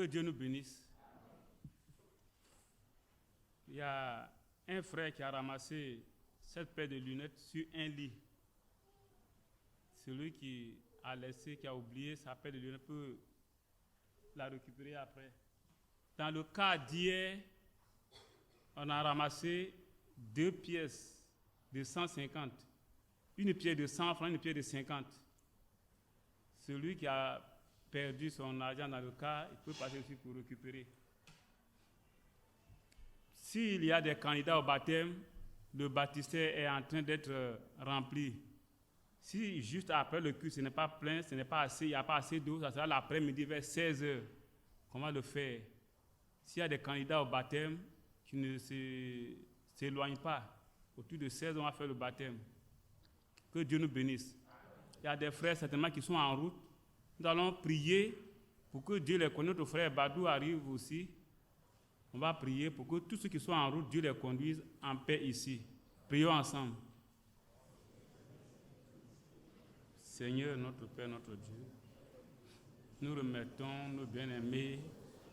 Dieu nous bénisse. Il y a un frère qui a ramassé cette paire de lunettes sur un lit. Celui qui a laissé, qui a oublié sa paire de lunettes peut la récupérer après. Dans le cas d'hier, on a ramassé 2 pièces de 150. Une pièce de 100 francs, une pièce de 50. Celui qui a perdu son argent dans le cas, il peut passer ici pour récupérer. S'il y a des candidats au baptême, le baptistère est en train d'être rempli. Si juste après le culte, ce n'est pas plein, ce n'est pas assez, il n'y a pas assez d'eau, ça sera l'après-midi vers 16h. Comment le faire? S'il y a des candidats au baptême qui ne s'éloignent pas, autour de 16h, on va faire le baptême. Que Dieu nous bénisse. Il y a des frères certainement qui sont en route. Nous allons prier pour que Dieu les conduise. Notre frère Badou arrive aussi. On va prier pour que tous ceux qui sont en route, Dieu les conduise en paix ici. Prions ensemble. Seigneur, notre Père, notre Dieu, nous remettons nos bien-aimés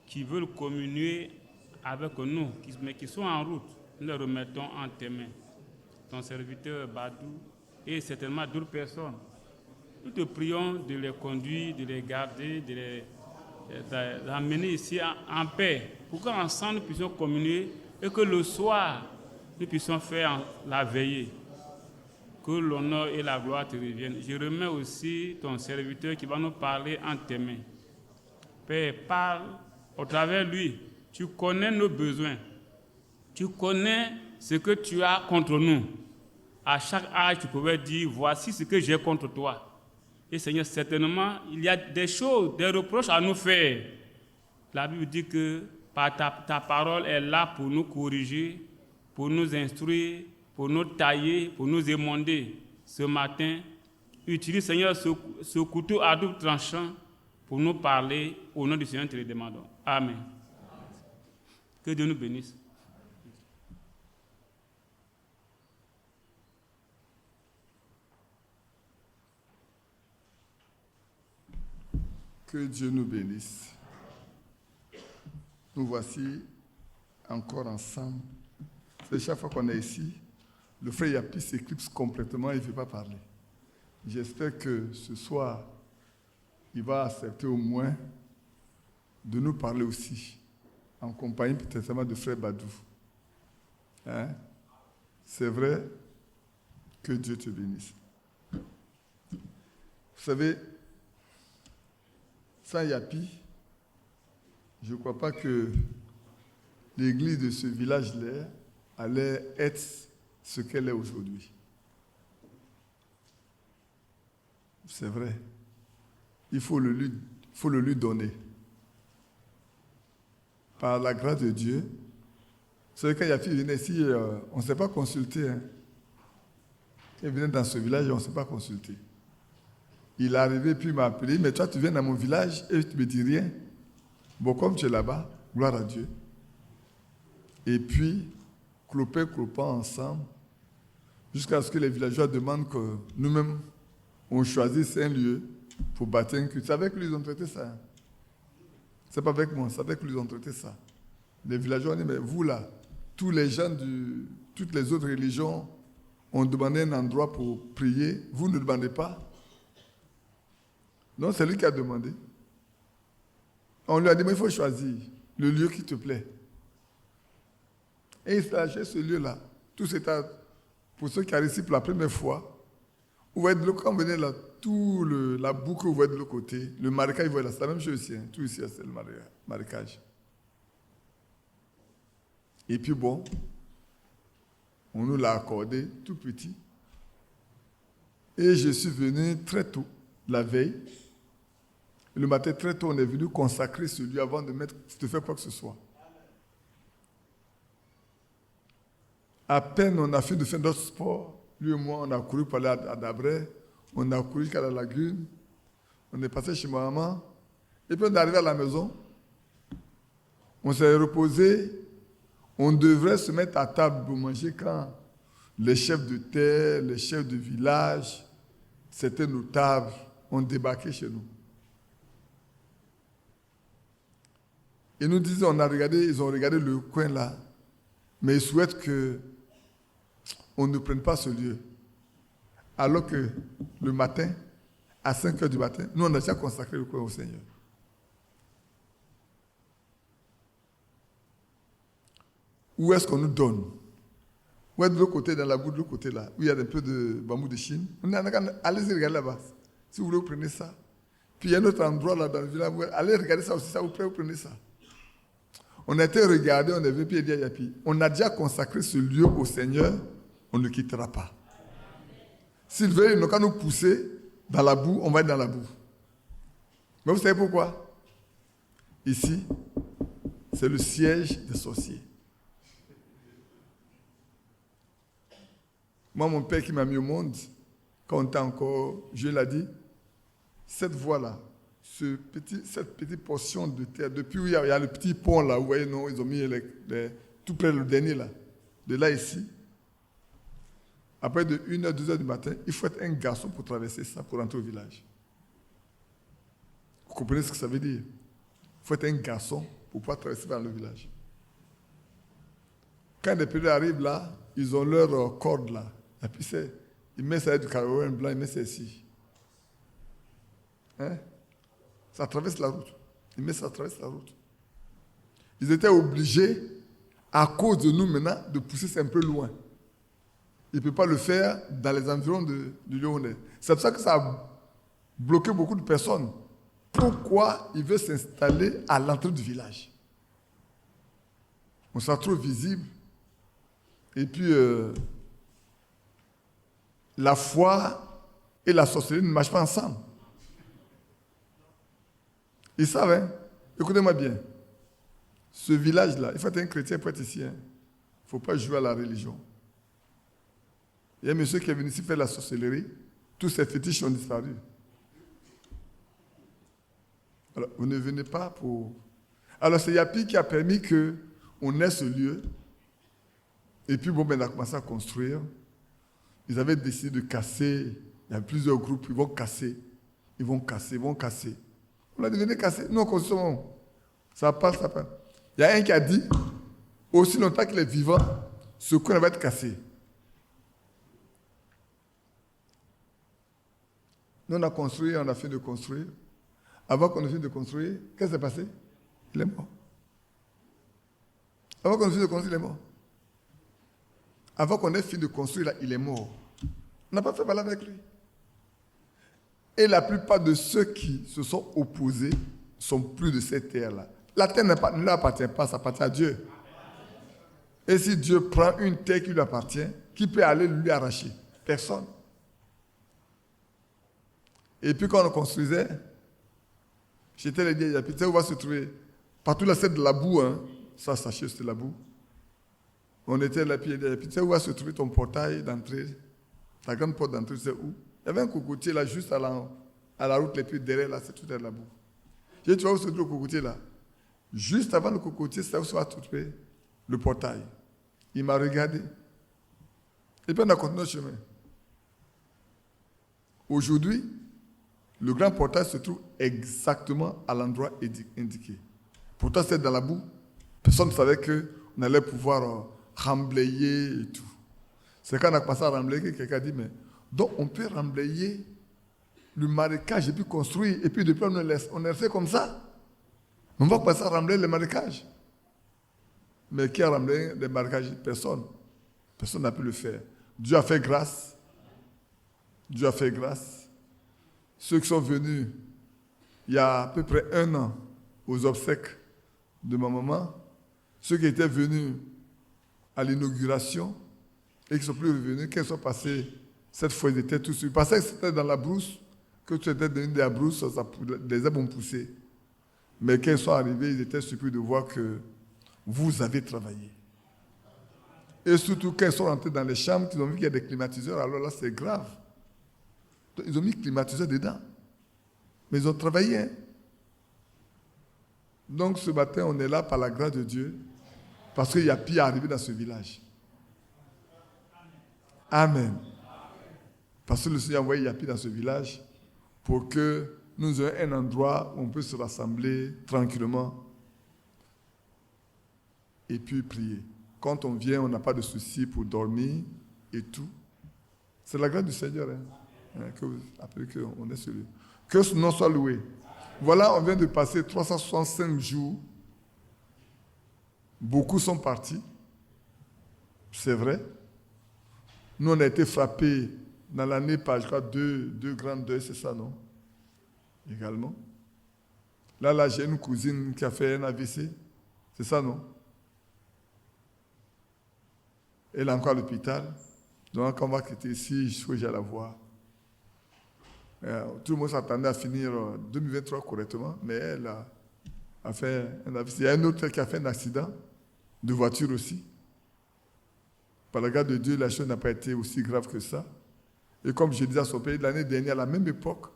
qui veulent communier avec nous, mais qui sont en route. Nous les remettons en tes mains. Ton serviteur Badou et certainement d'autres personnes. Nous te prions de les conduire, de les garder, de les amener ici en paix, pour qu'ensemble nous puissions communier et que le soir, nous puissions faire la veillée. Que l'honneur et la gloire te reviennent. Je remets aussi ton serviteur qui va nous parler en tes mains. Père, parle au travers de lui. Tu connais nos besoins. Tu connais ce que tu as contre nous. À chaque âge, tu pouvais dire, voici ce que j'ai contre toi. Et Seigneur, certainement, il y a des choses, des reproches à nous faire. La Bible dit que ta parole est là pour nous corriger, pour nous instruire, pour nous tailler, pour nous émonder. Ce matin, utilise, Seigneur, ce couteau à double tranchant pour nous parler. Au nom du Seigneur, te le demandons. Amen. Que Dieu nous bénisse. Que Dieu nous bénisse. Nous voici encore ensemble. C'est chaque fois qu'on est ici, le frère Yapi s'éclipse complètement, il ne veut pas parler. J'espère que ce soir, il va accepter au moins de nous parler aussi, en compagnie peut-être de frère Badou. Hein? C'est vrai, que Dieu te bénisse. Vous savez, sans Yapi, je ne crois pas que l'église de ce village-là allait être ce qu'elle est aujourd'hui. C'est vrai. Il faut le lui donner. Par la grâce de Dieu. Vous savez, quand Yapi venait ici, on ne s'est pas consulté. Hein. Quand il venait dans ce village, on ne s'est pas consulté. Il est arrivé, puis il m'a appelé, mais toi, tu viens dans mon village et tu ne me dis rien. Bon, comme tu es là-bas, gloire à Dieu. Et puis, clopant ensemble, jusqu'à ce que les villageois demandent que nous-mêmes, on choisisse un lieu pour bâtir un culte. C'est avec lui qu'ils ont traité ça. C'est pas avec moi, c'est avec lui qu'ils ont traité ça. Les villageois ont dit, mais vous là, tous les gens de toutes les autres religions ont demandé un endroit pour prier, vous ne demandez pas. Non, c'est lui qui a demandé. On lui a dit, mais il faut choisir le lieu qui te plaît. Et il s'est acheté ce lieu-là. Tout c'était pour ceux qui arrivent ici pour la première fois. Vous voyez, quand vous venez là, la boucle, vous voyez de l'autre côté. Le marécage, vous voyez là, c'est la même chose ici. Hein. Tout ici, c'est le marécage. Et puis bon, on nous l'a accordé tout petit. Et je suis venu très tôt, la veille. Le matin, très tôt, on est venu consacrer ce lieu avant de faire quoi que ce soit. À peine on a fini de faire notre sport, lui et moi, on a couru pour aller à Dabré, on a couru jusqu'à la lagune, on est passé chez ma maman, et puis on est arrivé à la maison, on s'est reposé, on devrait se mettre à table pour manger quand les chefs de terre, les chefs de village, certains notables ont débarqué chez nous. Et nous disons, ils ont regardé le coin là, mais ils souhaitent qu'on ne prenne pas ce lieu. Alors que le matin, à 5 heures du matin, nous on a déjà consacré le coin au Seigneur. Où est-ce qu'on nous donne? Où est de l'autre côté, dans la boue de l'autre côté là, où il y a un peu de bambou de Chine? Allez-y regarder là-bas. Si vous voulez, vous prenez ça. Puis il y a un autre endroit là dans le village, allez regarder ça aussi, ça vous plaît, vous prenez ça. On a été regardé, on est venu, puis il dit à Yapi, on a déjà consacré ce lieu au Seigneur, on ne quittera pas. S'ils veulent, ils n'ont qu'à nous pousser dans la boue, on va être dans la boue. Mais vous savez pourquoi? Ici, c'est le siège des sorciers. Moi, mon père qui m'a mis au monde, quand on était encore jeune, l'a dit, cette voie-là, cette petite portion de terre, depuis où il y a le petit pont là, vous voyez, non, ils ont mis tout près le dernier là, de là ici. Après de 1h, 2h du matin, il faut être un garçon pour traverser ça, pour rentrer au village. Vous comprenez ce que ça veut dire? Il faut être un garçon pour pouvoir traverser vers le village. Quand les pèlerins arrivent là, ils ont leur corde là. Et puis ils mettent ça du carreau blanc, ils mettent ça ici. Hein? Ça traverse la route. Ils mettent ça traverse la route. Ils étaient obligés, à cause de nous maintenant, de pousser ça un peu loin. Ils ne peuvent pas le faire dans les environs du lieu où on est. C'est pour ça que ça a bloqué beaucoup de personnes. Pourquoi ils veulent s'installer à l'entrée du village? On sera trop visible. Et puis, la foi et la sorcellerie ne marchent pas ensemble. Ils savent, hein? Écoutez-moi bien. Ce village-là, il faut être un chrétien pour être ici. Hein? Il ne faut pas jouer à la religion. Il y a un monsieur qui est venu ici faire la sorcellerie. Tous ses fétiches ont disparu. Alors, vous ne venez pas pour... Alors, c'est Yapi qui a permis qu'on ait ce lieu. Et puis, bon, ben, on a commencé à construire. Ils avaient décidé de casser. Il y a plusieurs groupes, ils vont casser. Ils vont casser, ils vont casser. On a dit, venez casser. Nous, on construit. Ça passe, ça passe. Il y a un qui a dit, aussi longtemps qu'il est vivant, ce coin va être cassé. Nous, on a construit, on a fini de construire. Avant qu'on ait fini de construire, qu'est-ce qui s'est passé? Il est mort. Avant qu'on ait fini de construire, il est mort. Avant qu'on ait fini de construire, là, il est mort. On n'a pas fait parler avec lui. Et la plupart de ceux qui se sont opposés sont plus de cette terre-là. La terre ne lui appartient pas, ça appartient à Dieu. Et si Dieu prend une terre qui lui appartient, qui peut aller lui arracher? Personne. Et puis quand on construisait, j'étais les dire, tu sais où va se trouver? Partout là, c'est de la boue. Hein. Ça, sachez, c'est de la boue. On était là, puis tu sais où va se trouver ton portail d'entrée? Ta grande porte d'entrée, c'est où? Il y avait un cocotier là, juste à la route, et puis derrière là, c'est tout de la boue. J'ai dit, tu vois où se trouve le cocotier là? Juste avant le cocotier, c'est où se va trouver le portail. Il m'a regardé. Et puis on a continué le chemin. Aujourd'hui, le grand portail se trouve exactement à l'endroit indiqué. Pourtant, c'est dans la boue. Personne ne savait qu'on allait pouvoir remblayer et tout. C'est quand on a commencé à remblayer que quelqu'un a dit, mais donc on peut remblayer le marécage et puis construire, et puis depuis on est resté comme ça. On va commencer à remblayer le marécage. Mais qui a remblayé les marécages? Personne. Personne n'a pu le faire. Dieu a fait grâce. Dieu a fait grâce. Ceux qui sont venus il y a à peu près 1 an aux obsèques de ma maman, ceux qui étaient venus à l'inauguration et qui ne sont plus revenus, quand ils sont passés, cette fois ils étaient tous suivis. Parce que c'était dans la brousse, que tu étais devenu de la brousse, des herbes ont poussé. Mais quand ils sont arrivés, ils étaient surpris de voir que vous avez travaillé. Et surtout quand ils sont rentrés dans les chambres, ils ont vu qu'il y a des climatiseurs, alors là c'est grave. Ils ont mis climatiseur dedans. Mais ils ont travaillé. Hein? Donc ce matin, on est là par la grâce de Dieu, parce qu'il y a pire arrivé dans ce village. Amen. Parce que le Seigneur a envoyé Yapi dans ce village pour que nous ayons un endroit où on peut se rassembler tranquillement. et puis prier. Quand on vient, on n'a pas de souci pour dormir et tout. C'est la grâce du Seigneur. Après qu'on est sur lui. Que son nom soit loué. Voilà, on vient de passer 365 jours. Beaucoup sont partis. C'est vrai. Nous, on a été frappés dans l'année par, je crois, deux grands deuils, c'est ça, non? Également. Là, j'ai une cousine qui a fait un AVC. C'est ça, non? Elle est encore à l'hôpital. Donc, quand on va quitter ici, je souhaite la voir. Tout le monde s'attendait à finir 2023 correctement, mais elle a fait un AVC. Il y a un autre qui a fait un accident de voiture aussi. Par la grâce de Dieu, la chose n'a pas été aussi grave que ça. Et comme je disais à son père, l'année dernière, à la même époque,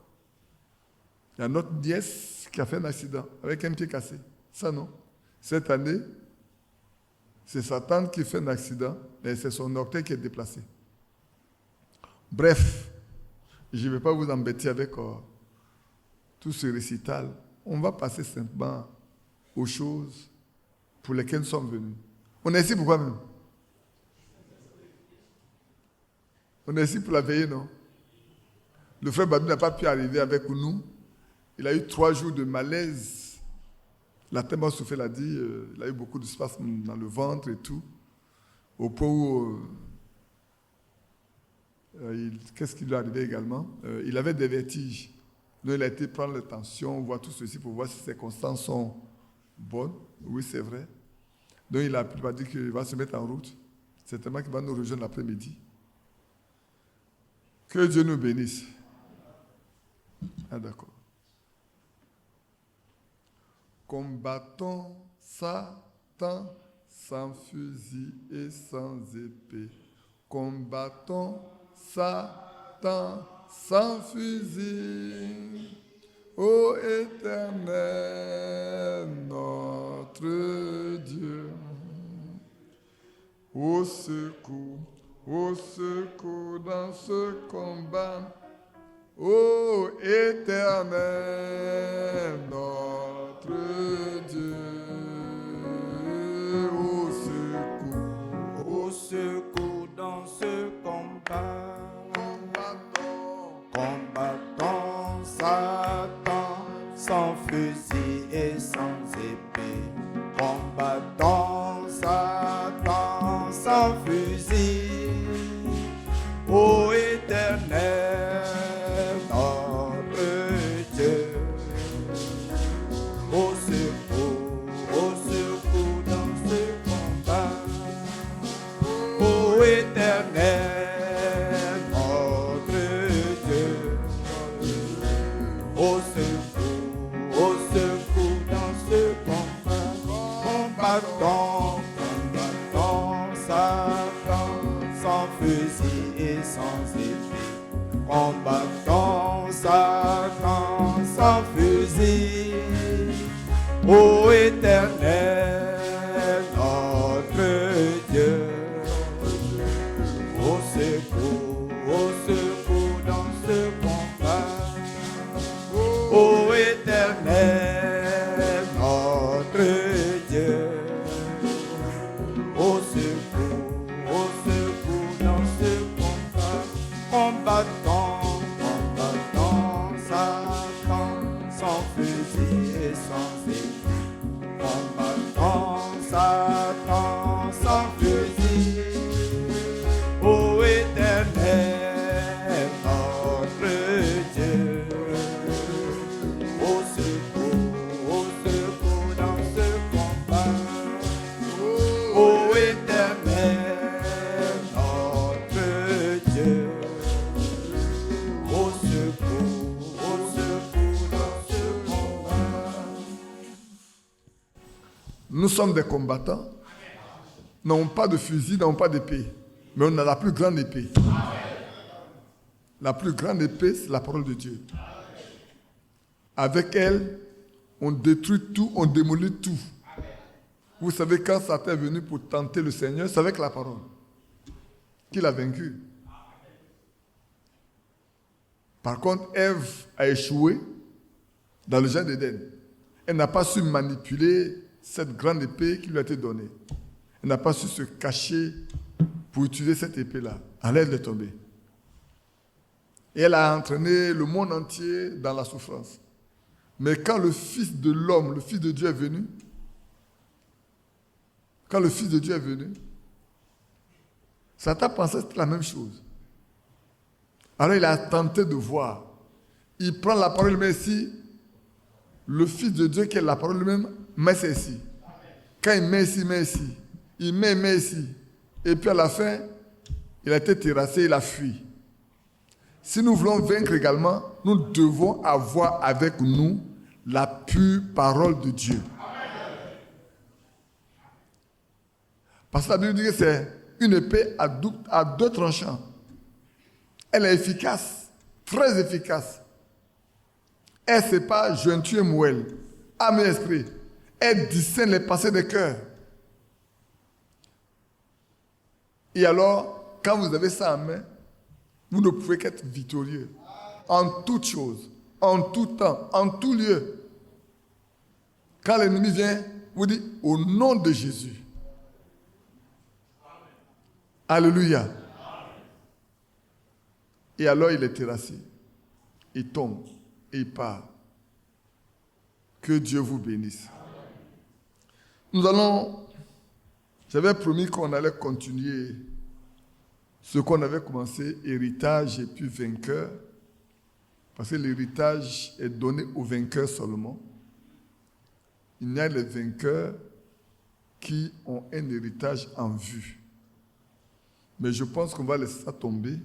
il y a notre nièce qui a fait un accident avec un pied cassé. Ça, non. Cette année, c'est sa tante qui fait un accident, et c'est son orteil qui est déplacé. Bref, je ne vais pas vous embêter avec tout ce récital. On va passer simplement aux choses pour lesquelles nous sommes venus. On est ici pour quoi même? On est ici pour la veillée, non? Le frère Badou n'a pas pu arriver avec nous. Il a eu 3 jours de malaise. La tellement souffert l'a dit. Il a eu beaucoup de spasmes dans le ventre et tout. Au point où... qu'est-ce qui lui est arrivé également? Il avait des vertiges. Donc il a été prendre la tension, voir tout ceci pour voir si ses circonstances sont bonnes. Oui, c'est vrai. Donc il a dit qu'il va se mettre en route. Certainement qu'il va nous rejoindre l'après-midi. Que Dieu nous bénisse. Ah, d'accord. Combattons Satan sans fusil et sans épée. Combattons Satan sans fusil. Ô Éternel, notre Dieu. Au secours dans ce combat. Ô Éternel, notre Dieu. Au secours dans ce combat. Combattons Satan sans fusil et sans épée. Combattons Satan sans fusil. Ô Éternel, notre Dieu. Au secours dans ce combat. Ô Éternel, notre Dieu. Au secours dans ce combat. Combattons Satan sans fusil et sans épée. Combattons Satan sans fusil. Ô Éternel, notre Dieu. Au secours dans ce combat. Ô Éternel, notre Dieu. Au secours dans ce combat. Combattons Satan sans fusil et sans épée. Combattons Satan sans fusil. Ô Éternel, notre Dieu. Au secours dans ce combat. Ô Éternel, notre Dieu. Au secours dans ce combat. Nous sommes des combattants. Nous n'avons pas de fusil, nous n'avons pas d'épée. Mais on a la plus grande épée. La plus grande épée, c'est la parole de Dieu. Avec elle, on détruit tout, on démolit tout. Vous savez, quand Satan est venu pour tenter le Seigneur, c'est avec la parole qu'il a vaincu. Par contre, Ève a échoué dans le jardin d'Éden. Elle n'a pas su manipuler cette grande épée qui lui a été donnée. Elle n'a pas su se cacher pour utiliser cette épée-là. Alors elle est tombée. Et elle a entraîné le monde entier dans la souffrance. Mais quand le Fils de l'homme, le Fils de Dieu est venu, Satan pensait que c'était la même chose. Alors il a tenté de voir. Il prend la parole lui-même ici. Le Fils de Dieu qui est la parole lui-même, met ça ici. Quand il met ici, il met ici. Et puis à la fin, il a été terrassé, il a fui. Si nous voulons vaincre également, nous devons avoir avec nous la pure parole de Dieu. Parce que la Bible dit que c'est une épée à deux tranchants. Elle est efficace, très efficace. Elle sépare jointure et moelle, âme et esprit. Elle discerne les pensées des cœurs. Et alors, quand vous avez ça en main, vous ne pouvez qu'être victorieux. En toutes choses, en tout temps, en tout lieu. Quand l'ennemi vient, vous dites au nom de Jésus. Alléluia. Et alors il est terrassé. Il tombe et il part. Que Dieu vous bénisse. J'avais promis qu'on allait continuer ce qu'on avait commencé, héritage et puis vainqueur. Parce que l'héritage est donné aux vainqueurs seulement. Il y a les vainqueurs qui ont un héritage en vue. Mais je pense qu'on va laisser ça tomber.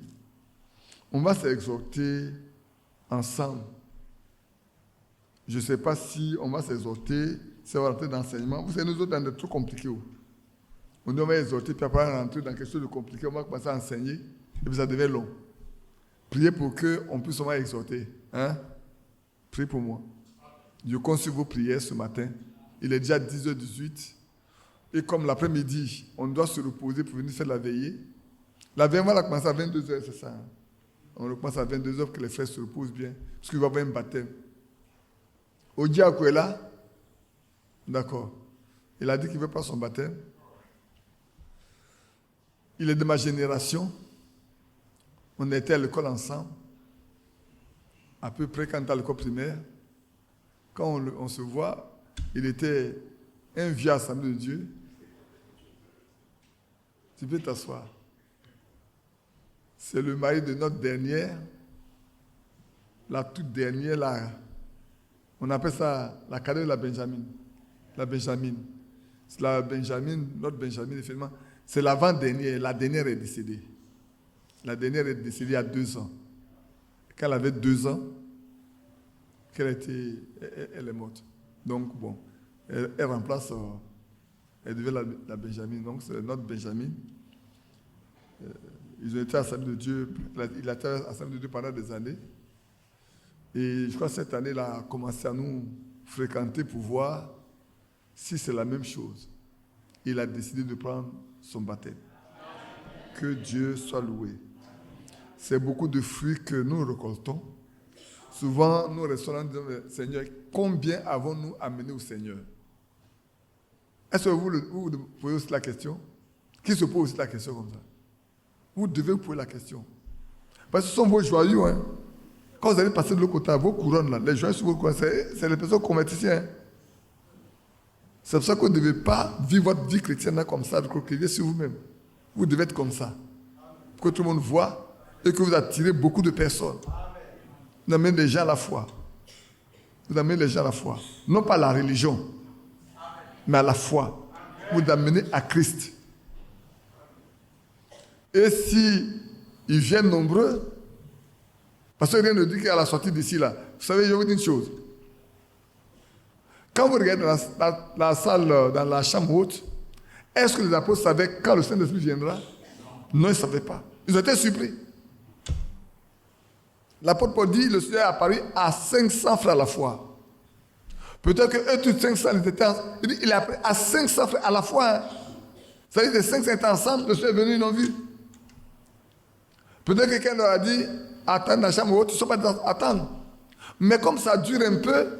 On va s'exhorter ensemble. Je ne sais pas si on va s'exhorter, si on va rentrer dans l'enseignement. Vous savez, nous autres, dans des trucs compliqués. On va exhorter, puis après rentrer dans quelque chose de compliqué, on va commencer à enseigner, et puis ça devient long. Priez pour qu'on puisse au moins exhorter. Hein? Priez pour moi. Je compte sur vos prières ce matin. Il est déjà 10h18. Et comme l'après-midi, on doit se reposer pour venir faire la veillée. La veillée, on va commencer à 22h, c'est ça. Hein? On commence à 22h pour que les frères se reposent bien. Parce qu'il va y avoir un baptême. Odiakou est là? D'accord. Il a dit qu'il ne veut pas son baptême. Il est de ma génération. On était à l'école ensemble. À peu près quand à l'école primaire. Quand on se voit, il était un vieux assemblée de Dieu. Tu peux t'asseoir. C'est le mari de notre dernière, la toute dernière, là. On appelle ça la cadette de la Benjamin. La Benjamin. C'est la Benjamin, notre Benjamin, effectivement. C'est l'avant-dernière. La dernière est décédée. La dernière est décédée il y a 2 ans. Quand elle avait 2 ans, elle est morte. Donc, bon, elle remplace, elle devait la Benjamin. Donc, c'est notre Benjamin. Ils ont été à l'Assemblée de Dieu. Il a été à l'Assemblée de Dieu pendant des années. Et je crois que cette année, il a commencé à nous fréquenter pour voir si c'est la même chose. Il a décidé de prendre son baptême. Que Dieu soit loué. C'est beaucoup de fruits que nous récoltons. Souvent, nous restons là en disant, Seigneur, combien avons-nous amené au Seigneur? Est-ce que vous posez aussi la question? Qui se pose aussi la question comme ça? Vous devez vous poser la question. Parce que ce sont vos joyaux. Hein? Quand vous allez passer de l'autre côté, vos couronnes, là, les joyaux sur vos couronnes, c'est les personnes converties. Hein? C'est pour ça que vous ne devez pas vivre votre vie chrétienne là, comme ça, de croquer sur vous-même. Vous devez être comme ça. Pour que tout le monde voit et que vous attirez beaucoup de personnes. Vous amenez les gens à la foi. Vous amenez les gens à la foi. Non pas à la religion, mais à la foi. Vous amenez à Christ. Et si ils viennent nombreux, parce que rien ne dit qu'à la sortie d'ici là, vous savez, je vais vous dire une chose. Quand vous regardez dans la salle, dans la chambre haute, est-ce que les apôtres savaient quand le Saint-Esprit viendra? Non, ils ne savaient pas. Ils ont été surpris. L'apôtre Paul dit, le Seigneur est apparu à 500 frères à la fois. Peut-être que eux tous 500, il est apparu à 500 frères à la fois. Hein. Ça veut dire que 500 étaient ensemble, le Seigneur est venu, ils l'ont vu. Peut-être que quelqu'un leur a dit, attends dans la chambre haute, ils ne sont pas attendre. Mais comme ça dure un peu,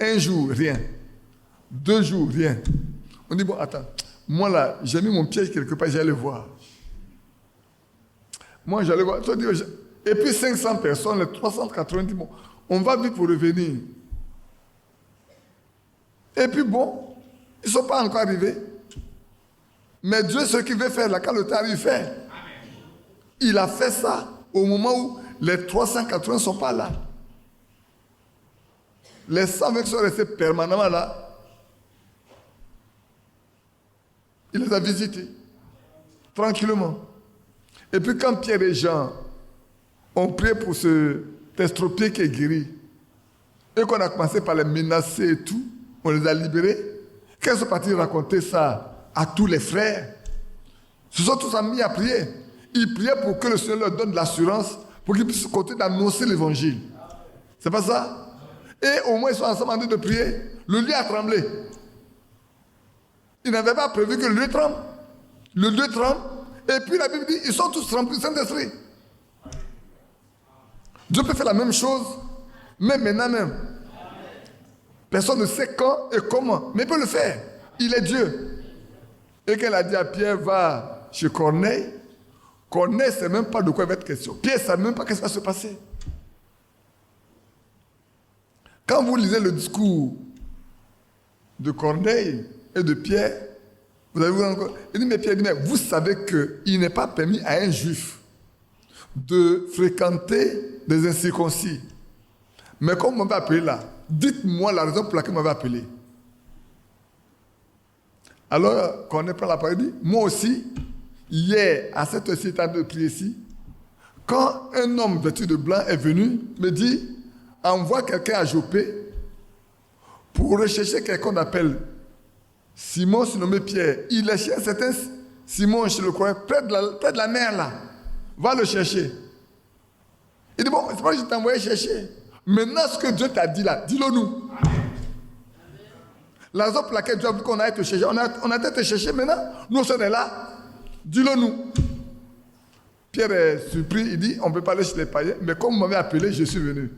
un jour, rien. 2 jours, rien. On dit, bon, attends, moi là, j'ai mis mon pied quelque part, j'allais voir. Moi, j'allais voir. Et puis 500 personnes, les 390, bon, on va vite pour revenir. Et puis bon, ils ne sont pas encore arrivés. Mais Dieu, ce qu'il veut faire, là, quand le temps arrive, il fait. Il a fait ça au moment où les 380 ne sont pas là. Les 120 qui sont restés permanemment là, il les a visités, tranquillement. Et puis quand Pierre et Jean ont prié pour ce estropié qui est guéri, et qu'on a commencé par les menacer et tout, on les a libérés, quand ils sont partis raconter ça à tous les frères, ils se sont tous mis à prier. Ils priaient pour que le Seigneur leur donne de l'assurance pour qu'ils puissent continuer d'annoncer l'évangile. C'est pas ça? Et au moins ils sont ensemble en train de prier. Le lieu a tremblé. Ils n'avaient pas prévu que le lieu tremble. Le lieu tremble. Et puis la Bible dit, ils sont tous remplis du Saint-Esprit. Dieu peut faire la même chose, même maintenant même. Personne ne sait quand et comment, mais il peut le faire. Il est Dieu. Et quand il a dit à Pierre, va chez Corneille, Corneille ne sait même pas de quoi il va être question. Pierre ne sait même pas ce qui va se passer. Quand vous lisez le discours de Corneille et de Pierre, vous allez vous rendre compte. Il dit, mais Pierre dit, mais vous savez qu'il n'est pas permis à un juif de fréquenter des incirconcis. Mais comme on m'avait appelé là, dites-moi la raison pour laquelle on m'avait appelé. Alors, Corneille prend la parole et dit, moi aussi, hier, à cette heure-ci, étant de prier ici, quand un homme vêtu de blanc est venu, me dit, envoie quelqu'un à Jopé pour rechercher quelqu'un qu'on appelle Simon, surnommé Pierre. Il est chez un certain Simon, chez le croyant, près de la mer là. Va le chercher. Il dit, bon, c'est pas que je t'ai envoyé chercher. Maintenant, ce que Dieu t'a dit là, dis-le nous. La raison pour laquelle Dieu a voulu qu'on aille te chercher, on a été te chercher maintenant, nous sommes là, dis-le nous. Pierre est surpris, il dit, on ne peut pas aller chez les païens, mais comme vous m'avez appelé, je suis venu.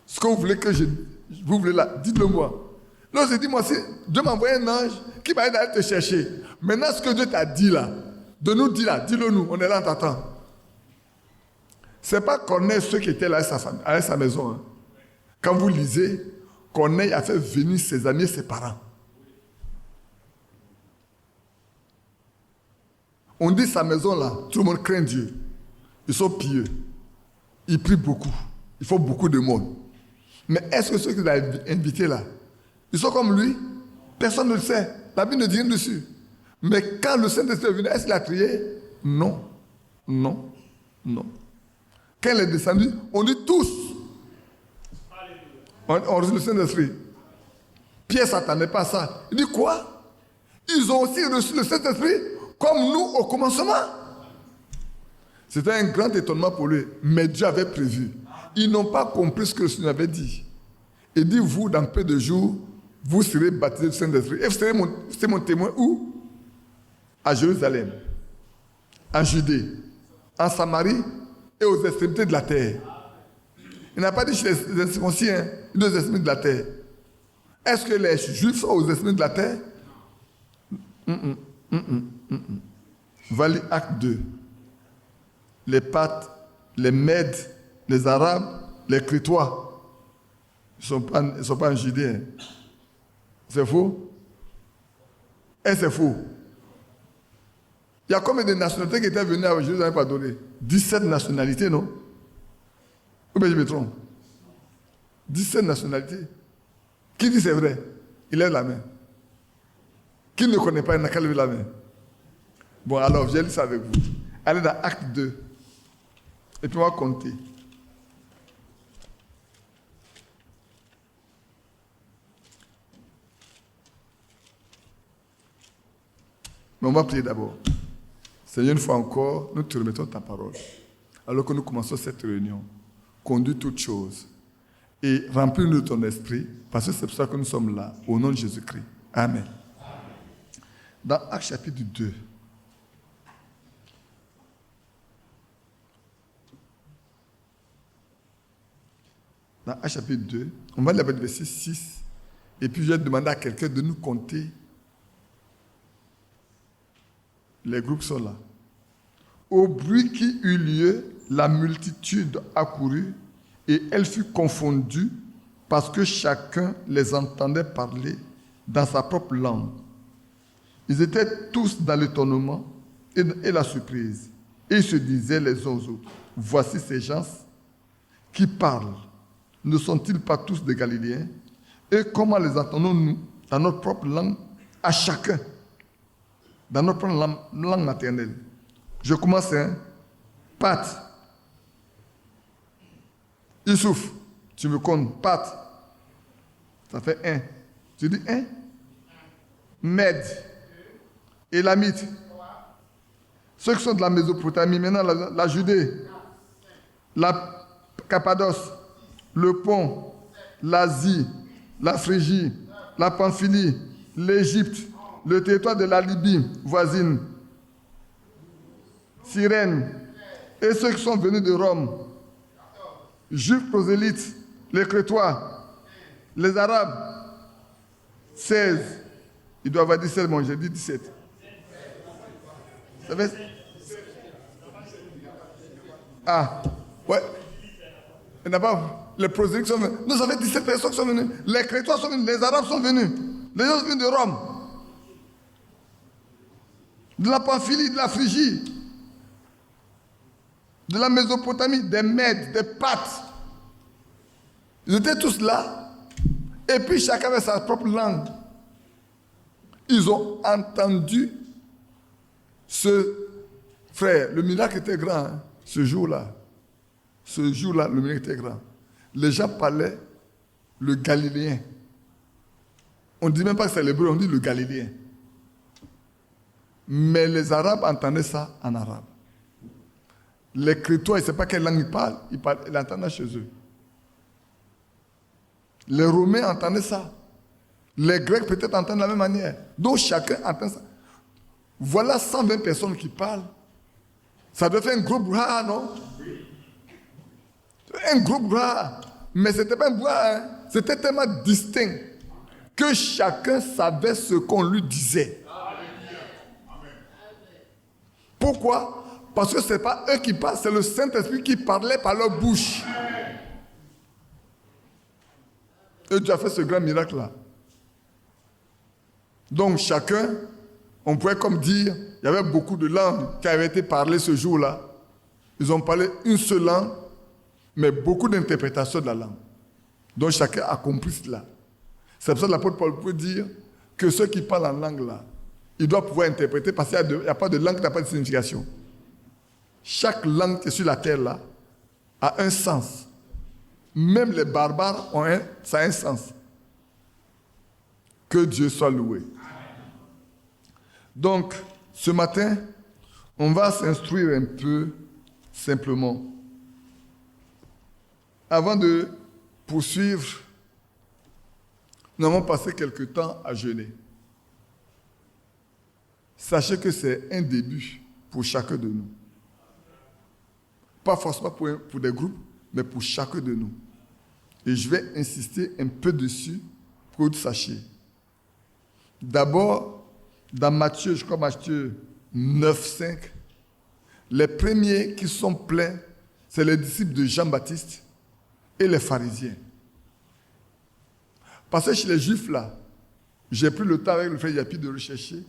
Ce que vous voulez que vous voulez là, dites-le moi. Là, j'ai dit, moi, si Dieu m'a envoyé un ange qui va aller te chercher. Maintenant, ce que Dieu t'a dit là, de nous dire là, dis-le nous, on est là, on t'attend. Ce n'est pas Corneille, ceux qui étaient là à sa maison. Hein. Quand vous lisez, Corneille a fait venir ses amis et ses parents. On dit sa maison là, tout le monde craint Dieu. Ils sont pieux. Ils prient beaucoup. Il faut beaucoup de monde. Mais est-ce que ceux qu'il a invités là, ils sont comme lui? Personne ne le sait. La Bible ne dit rien dessus. Mais quand le Saint-Esprit est venu, est-ce qu'il a crié? Non. Non. Non. Quand il est descendu, on dit tous. On reçoit le Saint-Esprit. Pierre ne s'attendait pas à ça. Il dit quoi? Ils ont aussi reçu le Saint-Esprit comme nous au commencement. C'était un grand étonnement pour lui. Mais Dieu avait prévu. Ils n'ont pas compris ce que le Seigneur avait dit. Il dit, vous, dans peu de jours, vous serez baptisés du Saint-Esprit. Et vous serez mon témoin où? À Jérusalem, en Judée, en Samarie et aux extrémités de la terre. Il n'a pas dit chez les incirconcis, hein, aux extrémités de la terre. Est-ce que les Juifs sont aux extrémités de la terre? Va lire Acte 2. Les Parthes, les Mèdes, les Arabes, les Crétois, ils ne sont pas en Judée. Hein. C'est faux? Et c'est faux. Il y a combien de nationalités qui étaient venues à Jérusalem pour adorer? 17 nationalités, non? Ou bien je me trompe? 17 nationalités. Qui dit c'est vrai? Il lève la main. Qui ne connaît pas, il n'a qu'à lever la main. Bon, alors, j'ai lu ça avec vous. Allez dans Acte 2. Et puis on va compter. Mais on va prier d'abord. Seigneur, une fois encore, nous te remettons ta parole. Alors que nous commençons cette réunion, conduis toutes choses et remplis-nous de ton esprit, parce que c'est pour ça que nous sommes là, au nom de Jésus-Christ. Amen. Dans Actes chapitre 2, on va lire le verset 6 Et puis j'ai demandé à quelqu'un de nous compter. Les groupes sont là. Au bruit qui eut lieu, la multitude accourut et elle fut confondue parce que chacun les entendait parler dans sa propre langue. Ils étaient tous dans l'étonnement et la surprise. Et ils se disaient les uns aux autres, voici ces gens qui parlent. Ne sont-ils pas tous des Galiléens? Et comment les entendons-nous dans notre propre langue à chacun? Dans notre propre langue maternelle. Je commence, Pat. Issouf, tu me comptes, Pat. Ça fait 1. Tu dis 1? Med. Élamite. Ceux qui sont de la Mésopotamie, maintenant la Judée, la Cappadoce, le Pont, l'Asie, la Phrygie, la Pamphylie, l'Égypte, le territoire de la Libye voisine, Cyrène, et ceux qui sont venus de Rome, Juifs prosélytes, les Crétois, les Arabes, 16. Il doit avoir 17, bon, j'ai dit 17. Ça fait... Ah, ouais. Il n'y a pas... Les prosélytes sont venus. Nous, ça fait 17 personnes qui sont venues. Les Crétois sont venus, les Arabes sont venus. Les gens sont venus de Rome. De la Pamphylie, de la Phrygie. De la Mésopotamie, des Mèdes, des Parthes. Ils étaient tous là. Et puis chacun avait sa propre langue. Ils ont entendu ce frère. Le miracle était grand, hein, ce jour-là. Ce jour-là, le miracle était grand. Les gens parlaient le galiléen. On ne dit même pas que c'est l'hébreu, on dit le galiléen. Mais les Arabes entendaient ça en arabe. Les Crétois, ils ne savent pas quelle langue ils l'entendaient chez eux. Les Romains entendaient ça. Les Grecs peut-être entendent de la même manière. Donc chacun entend ça. Voilà 120 personnes qui parlent. Ça doit faire un gros brouhaha, non? Un gros brouhaha. Mais ce n'était pas un brouhaha, hein? C'était tellement distinct que chacun savait ce qu'on lui disait. Pourquoi? Parce que ce n'est pas eux qui parlent, c'est le Saint-Esprit qui parlait par leur bouche. Et Dieu a fait ce grand miracle-là. Donc chacun, on pourrait comme dire, il y avait beaucoup de langues qui avaient été parlées ce jour-là. Ils ont parlé une seule langue, mais beaucoup d'interprétations de la langue. Donc chacun a compris cela. C'est pour ça que l'apôtre Paul peut dire que ceux qui parlent en langue là, ils doivent pouvoir interpréter parce qu'il n'y a pas de langue qui n'a pas de signification. Chaque langue qui est sur la terre là a un sens. Même les barbares ça a un sens. Que Dieu soit loué. Donc, ce matin, on va s'instruire un peu simplement. Avant de poursuivre, nous avons passé quelque temps à jeûner. Sachez que c'est un début pour chacun de nous. Pas forcément pour des groupes, mais pour chacun de nous. Et je vais insister un peu dessus pour que vous sachiez. D'abord, dans Matthieu, je crois Matthieu 9, 5, les premiers qui sont pleins, c'est les disciples de Jean-Baptiste et les pharisiens. Parce que chez les Juifs, là, j'ai pris le temps avec le frère Yapi de rechercher.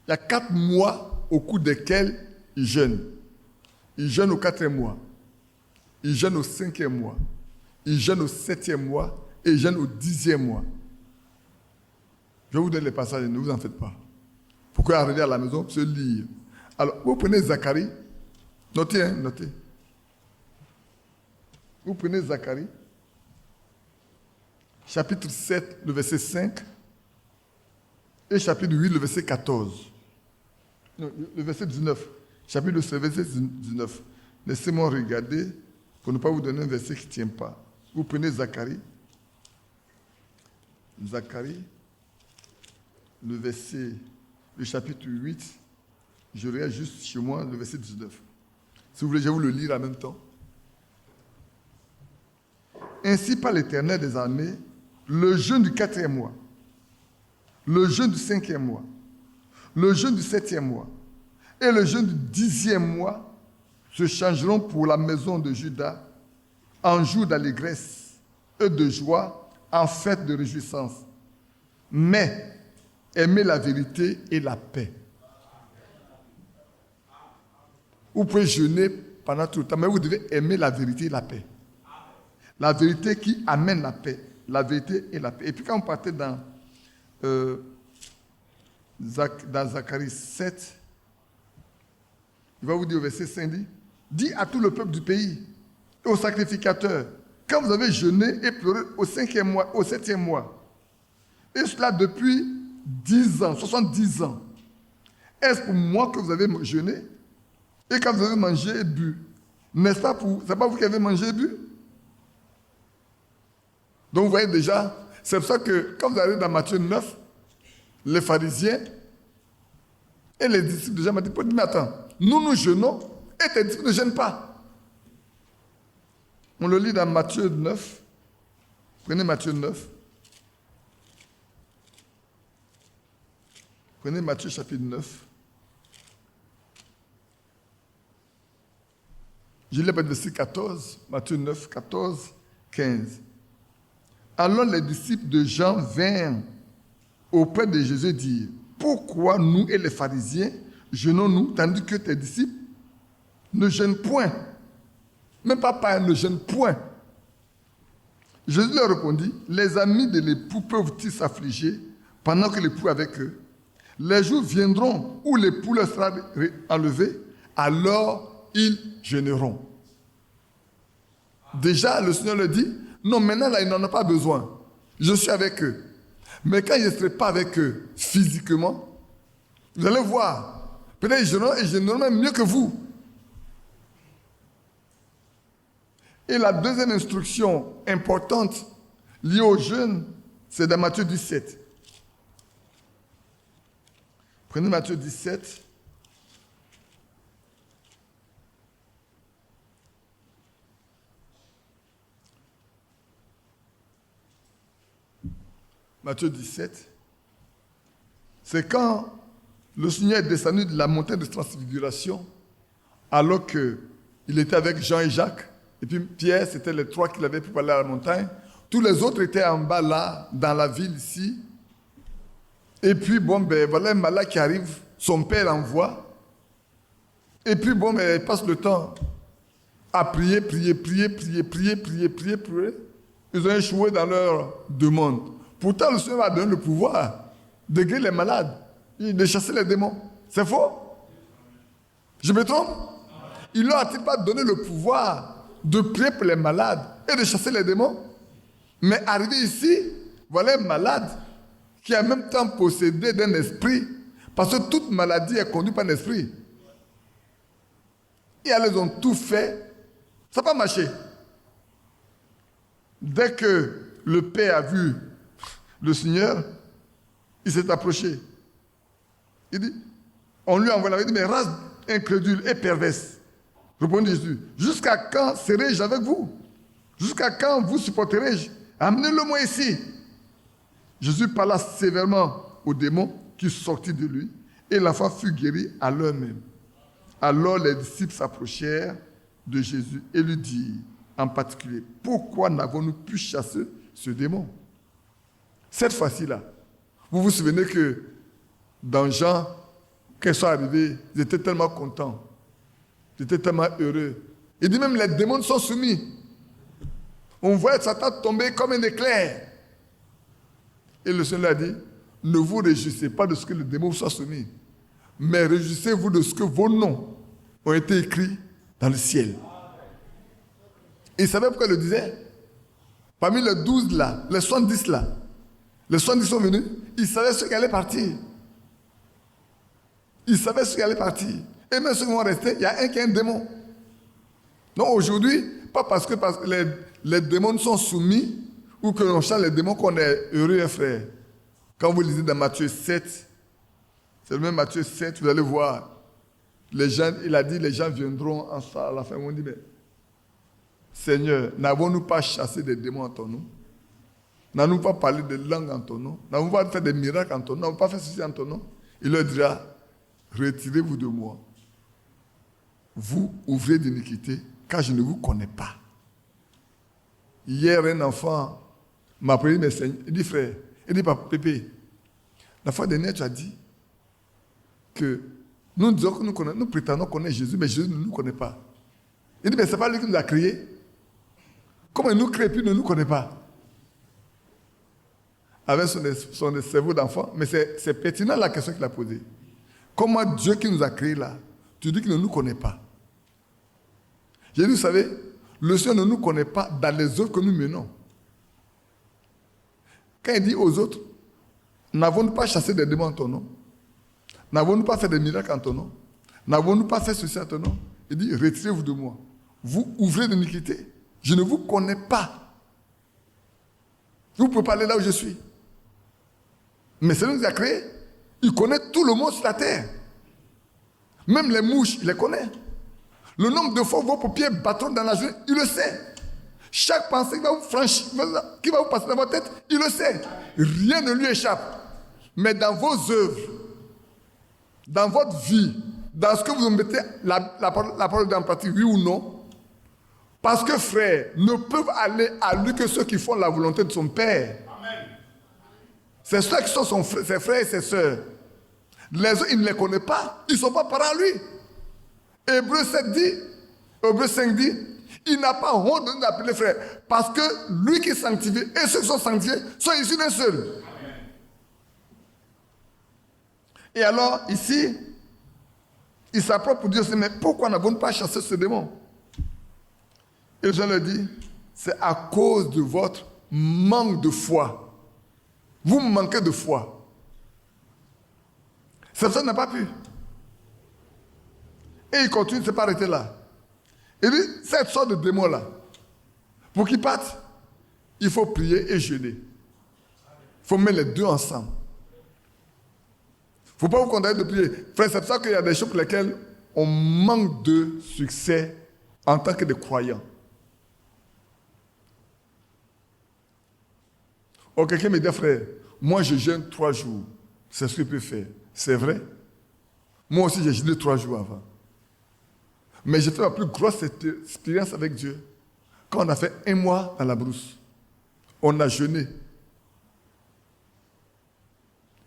Il y a 4 mois au cours desquels ils jeûnent. Ils jeûnent au 4e mois. Ils jeûnent au 5e mois. Ils jeûnent au 7e mois. Et ils jeûnent au 10e mois. Je vais vous donner les passages, ne vous en faites pas. Pourquoi arriver à la maison, se lire. Alors, vous prenez Zacharie. Notez, hein, notez. Vous prenez Zacharie, chapitre 7, le verset 5, et chapitre 8, le verset 14. Non, le verset 19. Chapitre 7, verset 19. Laissez-moi regarder pour ne pas vous donner un verset qui ne tient pas. Vous prenez Zacharie. Zacharie, le chapitre 8. Je regarde juste chez moi le verset 19. Si vous voulez, je vais vous le lire en même temps. Ainsi par l'Éternel des armées, le jeûne du 4e mois, le jeûne du 5e mois, le jeûne du 7e mois et le jeûne du 10e mois se changeront pour la maison de Juda en jour d'allégresse et de joie, en fête de réjouissance. Mais aimez la vérité et la paix. Vous pouvez jeûner pendant tout le temps, mais vous devez aimer la vérité et la paix. La vérité qui amène la paix. La vérité et la paix. Et puis quand on partait dans Zacharie 7, il va vous dire au verset 5, dis à tout le peuple du pays et aux sacrificateurs, quand vous avez jeûné et pleuré au 5e mois, au 7e mois, et cela depuis 10 ans, 70 ans, est-ce pour moi que vous avez jeûné? Et quand vous avez mangé et bu, n'est-ce pas c'est pas vous qui avez mangé et bu? Donc vous voyez déjà, c'est pour ça que quand vous allez dans Matthieu 9, les pharisiens et les disciples de Jean m'ont dit, mais attends, nous jeûnons et tes disciples ne jeûnent pas. On le lit dans Matthieu 9. Prenez Matthieu 9. Prenez Matthieu chapitre 9. Je lis le verset 14, Matthieu 9, 14, 15. Alors les disciples de Jean vinrent auprès de Jésus dire, pourquoi nous et les pharisiens jeûnons-nous tandis que tes disciples ne jeûnent point? Même papa ne jeûne point. Jésus leur répondit, les amis de l'époux peuvent-ils s'affliger pendant que l'époux est avec eux? Les jours viendront où l'époux leur sera enlevé, alors ils jeûneront. Déjà, le Seigneur leur dit, non, maintenant, là, ils n'en ont pas besoin. Je suis avec eux. Mais quand je ne serai pas avec eux physiquement, vous allez voir, peut-être ils jeûneront même mieux que vous. Et la deuxième instruction importante liée au jeûne, c'est dans Matthieu 17. Prenez Matthieu 17. Matthieu 17. C'est quand le Seigneur est descendu de la montagne de transfiguration, alors qu'il était avec Jean et Jacques. Et puis Pierre, c'était les trois qu'il avait pour aller à la montagne. Tous les autres étaient en bas là, dans la ville ici. Et puis voilà un malade qui arrive, son père l'envoie. Et puis il passe le temps à prier. Ils ont échoué dans leur demande. Pourtant, le Seigneur va donner le pouvoir de guérir les malades, de chasser les démons. C'est faux? Je me trompe? Il ne leur a-t-il pas donné le pouvoir de prier pour les malades et de chasser les démons? Mais arrivé ici, voilà un malade qui est en même temps possédé d'un esprit, parce que toute maladie est conduite par un esprit. Et ils ont tout fait, ça n'a pas marché. Dès que le père a vu le Seigneur, il s'est approché. Il dit, on lui a envoyé, il dit, mais race incrédule et perverse. Répondit Jésus, jusqu'à quand serai-je avec vous? Jusqu'à quand vous supporterai-je? Amenez-le-moi ici. Jésus parla sévèrement au démon qui sortit de lui, et l'enfant fut guéri à l'heure même. Alors les disciples s'approchèrent de Jésus et lui dirent en particulier, pourquoi n'avons-nous pu chasser ce démon? Cette fois-ci-là, vous vous souvenez que dans Jean, quand ils sont arrivés, ils étaient tellement contents, ils étaient tellement heureux. Il dit même les démons sont soumis. On voit Satan tomber comme un éclair. Et le Seigneur a dit, ne vous réjouissez pas de ce que le démon soit soumis, mais réjouissez-vous de ce que vos noms ont été écrits dans le ciel. Et il savait pourquoi il le disait? Parmi les 12 là, les 70 là, les 70 sont venus, ils savaient ceux qui allaient partir. Ils savaient ceux qui allaient partir. Et même ceux qui vont rester, il y a un qui est un démon. Donc aujourd'hui, pas parce que les démons sont soumis ou que l'on chasse les démons qu'on est heureux, hein, frère. Quand vous lisez dans Matthieu 7, c'est le même Matthieu 7, vous allez voir, les gens, il a dit, les gens viendront en ça à la fin. On dit, mais Seigneur, n'avons-nous pas chassé des démons en ton nom? n'allons pas parler de langue en ton nom, n'allons pas faire des miracles en ton nom, n'allons pas faire ceci en ton nom. Il leur dira, retirez-vous de moi. Vous ouvrez d'iniquité, car je ne vous connais pas. Hier, un enfant m'a appelé, mais il dit, frère, il dit, papa, Pépé, la fois dernière, tu as dit que nous disons que nous prétendons connaître Jésus, mais Jésus ne nous connaît pas. Il dit, mais ce n'est pas lui qui nous a créés. Comment il nous crée et puis il ne nous connaît pas? Avec son cerveau d'enfant, mais c'est pertinent la question qu'il a posée. Comment Dieu qui nous a créés là, tu dis qu'il ne nous connaît pas? J'ai dit, vous savez, le Seigneur ne nous connaît pas dans les œuvres que nous menons. Quand il dit aux autres, n'avons-nous pas chassé des démons en ton nom? N'avons-nous pas fait des miracles en ton nom? N'avons-nous pas fait ceci en ton nom? Il dit, retirez-vous de moi. Vous ouvrez l'iniquité. Je ne vous connais pas. Vous ne pouvez pas aller là où je suis. Mais c'est lui qui nous a créé. Il connaît tout le monde sur la terre. Même les mouches, il les connaît. Le nombre de fois où vos paupières battront dans la journée, il le sait. Chaque pensée qui va vous franchir, qui va vous passer dans votre tête, il le sait. Rien ne lui échappe. Mais dans vos œuvres, dans votre vie, dans ce que vous mettez la parole en pratique, oui ou non, parce que frères ne peuvent aller à lui que ceux qui font la volonté de son Père. Amen. C'est ceux qui sont ses frères et ses sœurs. Les autres, il ne les connaît pas. Ils ne sont pas parents à lui. Hébreux 5 dit, il n'a pas honte de nous appeler frères, parce que lui qui est sanctifié et ceux qui sont sanctifiés sont issus d'un seul. Amen. Et alors, ici, il s'approche pour dire, mais pourquoi n'avons-nous pas chassé ce démon? Et je leur dis, c'est à cause de votre manque de foi. Vous manquez de foi. Cette personne n'a pas pu. Et il continue, il ne s'est pas arrêté là. Il dit, cette sorte de démon-là, pour qu'il parte, il faut prier et jeûner. Il faut mettre les deux ensemble. Il ne faut pas vous condamner de prier. Frère, c'est pour ça qu'il y a des choses pour lesquelles on manque de succès en tant que des croyants. Oh, quelqu'un me dit, frère, moi je jeûne 3 jours. C'est ce que je peux faire. C'est vrai. Moi aussi j'ai jeûné 3 jours avant. Mais j'ai fait ma plus grosse expérience avec Dieu quand on a fait 1 mois dans la brousse. On a jeûné.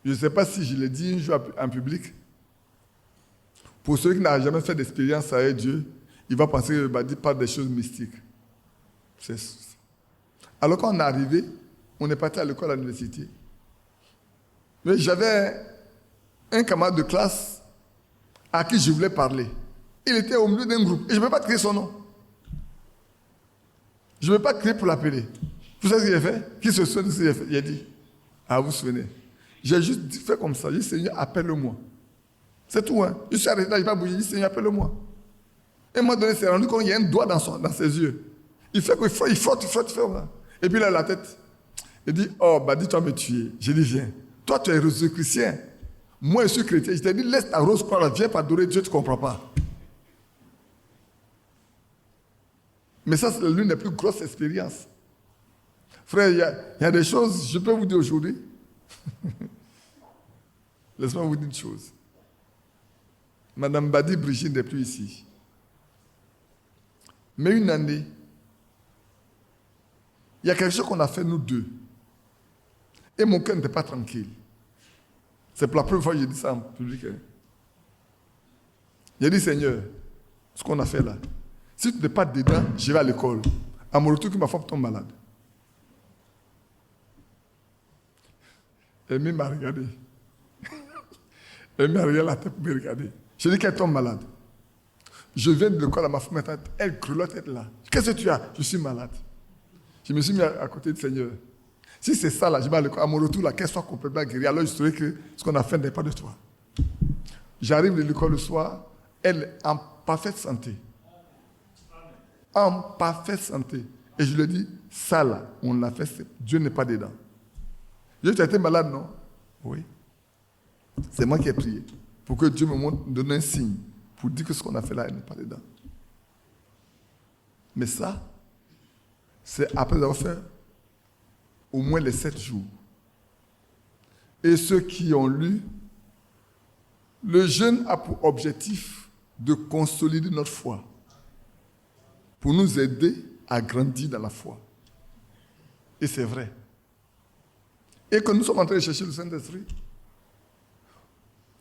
Je ne sais pas si je l'ai dit un jour en public. Pour ceux qui n'ont jamais fait d'expérience avec Dieu, il va penser que Badi parle des choses mystiques. Alors quand on est arrivé, on est parti à l'école, à l'université. Mais j'avais un camarade de classe à qui je voulais parler. Il était au milieu d'un groupe et je ne peux pas crier son nom. Je ne peux pas crier pour l'appeler. Vous savez ce qu'il a fait? Qui se souvient de ce qu'il a fait? Il a dit, ah, vous vous souvenez? J'ai juste fait comme ça. J'ai dit, Seigneur, appelle-moi. C'est tout. Hein? Je suis arrêté là, je n'ai pas bougé. J'ai dit, Seigneur, appelle-moi. Et moi, il s'est rendu compte qu'il y a un doigt dans ses yeux. Il fait qu'il frotte. Et puis là, la tête. Il dit, oh, Badi, tu vas me tuer. J'ai dit, viens. Toi, tu es religieux chrétien. Moi, je suis chrétien. Je t'ai dit, laisse ta rose croire, viens pas adorer Dieu, tu ne comprends pas. Mais ça, c'est l'une des plus grosses expériences. Frère, il y a des choses, je peux vous dire aujourd'hui. Laisse-moi vous dire une chose. Madame Badi Brigitte n'est plus ici. Mais une année, il y a quelque chose qu'on a fait nous deux. Et mon cœur n'était pas tranquille. C'est pour la première fois que j'ai dit ça en public. Hein. J'ai dit, Seigneur, ce qu'on a fait là, si tu n'es pas dedans, je vais à l'école. À mon retour, que ma femme tombe malade. Elle m'a regardé. Elle m'a regardé la tête pour me regarder. J'ai dit qu'elle tombe malade. Je viens de l'école à ma femme, elle grelotte, elle est là. Qu'est-ce que tu as? Je suis malade. Je me suis mis à côté du Seigneur. Si c'est ça, là, je vais à l'école. À mon retour, là, qu'elle soit complètement guérie, alors je saurais que ce qu'on a fait n'est pas de toi. J'arrive de l'école le soir, elle est en parfaite santé. En parfaite santé. Et je lui dis, ça là, on l'a fait, Dieu n'est pas dedans. Tu as été malade, non? Oui. C'est moi qui ai prié. Pour que Dieu me donne un signe. Pour dire que ce qu'on a fait là, elle n'est pas dedans. Mais ça, c'est après avoir fait au moins les 7 jours. Et ceux qui ont lu, le jeûne a pour objectif de consolider notre foi, pour nous aider à grandir dans la foi. Et c'est vrai. Et que nous sommes en train de chercher le Saint-Esprit.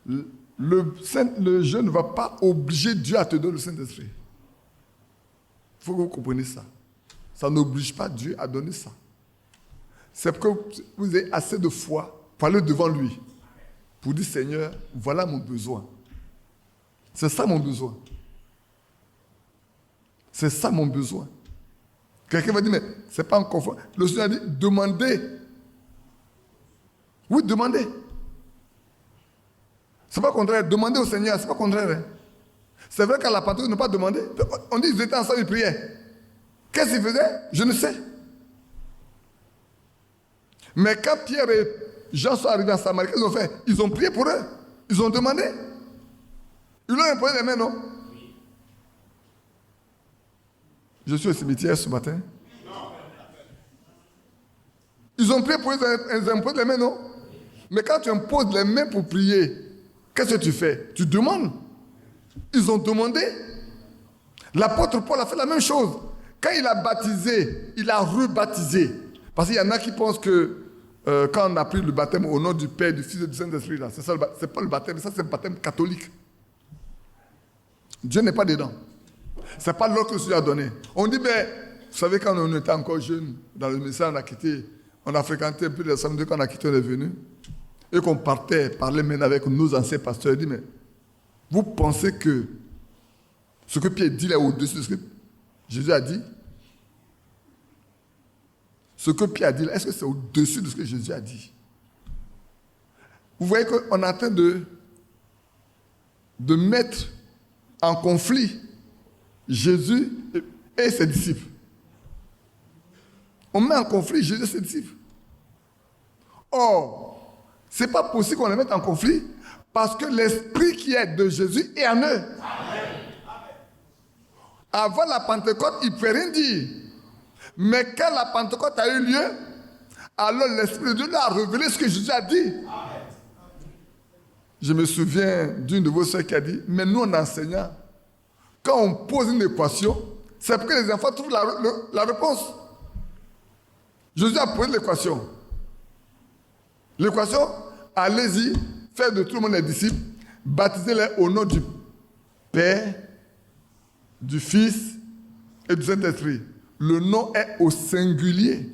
Le jeûne ne va pas obliger Dieu à te donner le Saint-Esprit. Il faut que vous compreniez ça. Ça n'oblige pas Dieu à donner ça. C'est pour que vous ayez assez de foi pour aller devant lui. Pour dire, Seigneur, voilà mon besoin. C'est ça mon besoin. C'est ça mon besoin. Quelqu'un va dire, mais ce n'est pas encore fort. Le Seigneur a dit, demandez. Oui, demandez. Ce n'est pas contraire. Demandez au Seigneur, ce n'est pas contraire. Hein. C'est vrai qu'à la Pentecôte, ils n'ont pas demandé. On dit qu'ils étaient ensemble, ils priaient. Qu'est-ce qu'ils faisaient? Je ne sais. Mais quand Pierre et Jean sont arrivés en Samarie, qu'est-ce qu'ils ont fait? Ils ont prié pour eux. Ils ont demandé. Ils leur ont imposé les mains, non? Je suis au cimetière ce matin. Ils ont prié pour eux, ils ont imposé les mains, non? Mais quand tu imposes les mains pour prier, qu'est-ce que tu fais? Tu demandes. Ils ont demandé. L'apôtre Paul a fait la même chose. Quand il a baptisé, il a rebaptisé. Parce qu'il y en a qui pensent que quand on a pris le baptême au nom du Père, du Fils et du Saint-Esprit, là, c'est pas le baptême, ça c'est le baptême catholique. Dieu n'est pas dedans. Ce n'est pas l'ordre que Dieu a donné. On dit, ben, vous savez, quand on était encore jeune, dans le ministère, on a quitté, on a fréquenté un peu les samedis, quand on a quitté, on est venu, et qu'on partait parler maintenant avec nos anciens pasteurs, il dit, mais vous pensez que ce que Pierre dit là au-dessus de ce que Jésus a dit, ce que Pierre a dit là, est-ce que c'est au-dessus de ce que Jésus a dit? Vous voyez qu'on est en train de mettre en conflit Jésus et ses disciples. On met en conflit Jésus et ses disciples. Or, ce n'est pas possible qu'on les mette en conflit parce que l'esprit qui est de Jésus est en eux. Amen. Avant la Pentecôte, ils ne pouvaient rien dire. Mais quand la Pentecôte a eu lieu, alors l'Esprit de Dieu leur a révélé ce que Jésus a dit. Amen. Je me souviens d'une de vos soeurs qui a dit, mais nous, en enseignant, quand on pose une équation, c'est pour que les enfants trouvent la réponse. Jésus a posé l'équation. L'équation, allez-y, faites de tout le monde les disciples, baptisez-les au nom du Père, du Fils et du Saint-Esprit. Le nom est au singulier.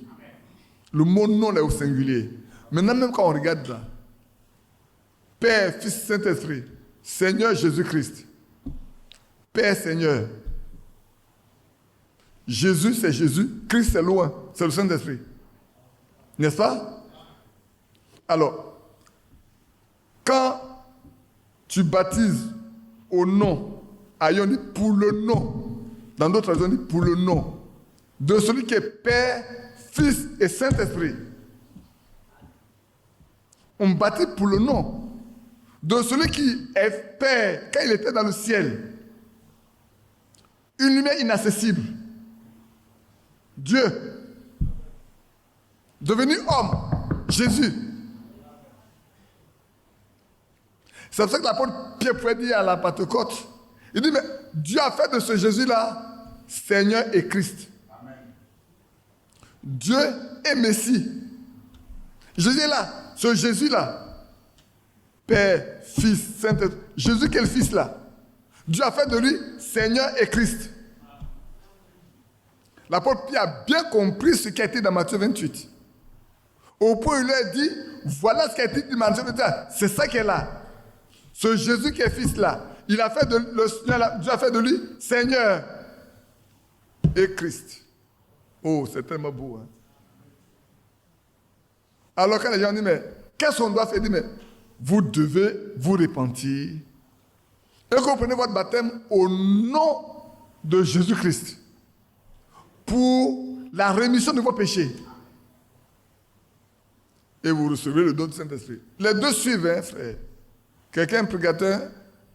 Le mot nom est au singulier. Maintenant, même quand on regarde là, Père, Fils, Saint-Esprit, Seigneur Jésus-Christ. Père, Seigneur. Jésus, c'est Jésus. Christ, c'est loin. C'est le Saint-Esprit. N'est-ce pas? Alors, quand tu baptises au nom, ailleurs on dit pour le nom, dans d'autres raisons on dit pour le nom, de celui qui est Père, Fils et Saint-Esprit. On baptise pour le nom de celui qui est Père quand il était dans le ciel. Une lumière inaccessible. Dieu. Devenu homme. Jésus. C'est pour ça que l'apôtre Pierre pouvait dire à la Pentecôte, il dit, mais Dieu a fait de ce Jésus-là Seigneur et Christ. Amen. Dieu est Messie. Jésus est là. Ce Jésus-là, Père, Fils, Saint-Esprit. Jésus qui est le Fils là. Dieu a fait de lui Seigneur et Christ. L'apôtre Pierre a bien compris ce qui a été dans Matthieu 28. Au point où il leur dit, voilà ce qui a été dit dans Matthieu 28. C'est ça qui est là. Ce Jésus qui est Fils là, il a fait Dieu a fait de lui Seigneur et Christ. Oh, c'est tellement beau. Hein? Alors quand les gens disent, mais qu'est-ce qu'on doit faire? Dit, mais vous devez vous repentir et que vous prenez votre baptême au nom de Jésus-Christ pour la rémission de vos péchés. Et vous recevez le don du Saint-Esprit. Les deux suivent, hein, frère. Quelqu'un, un prédicateur,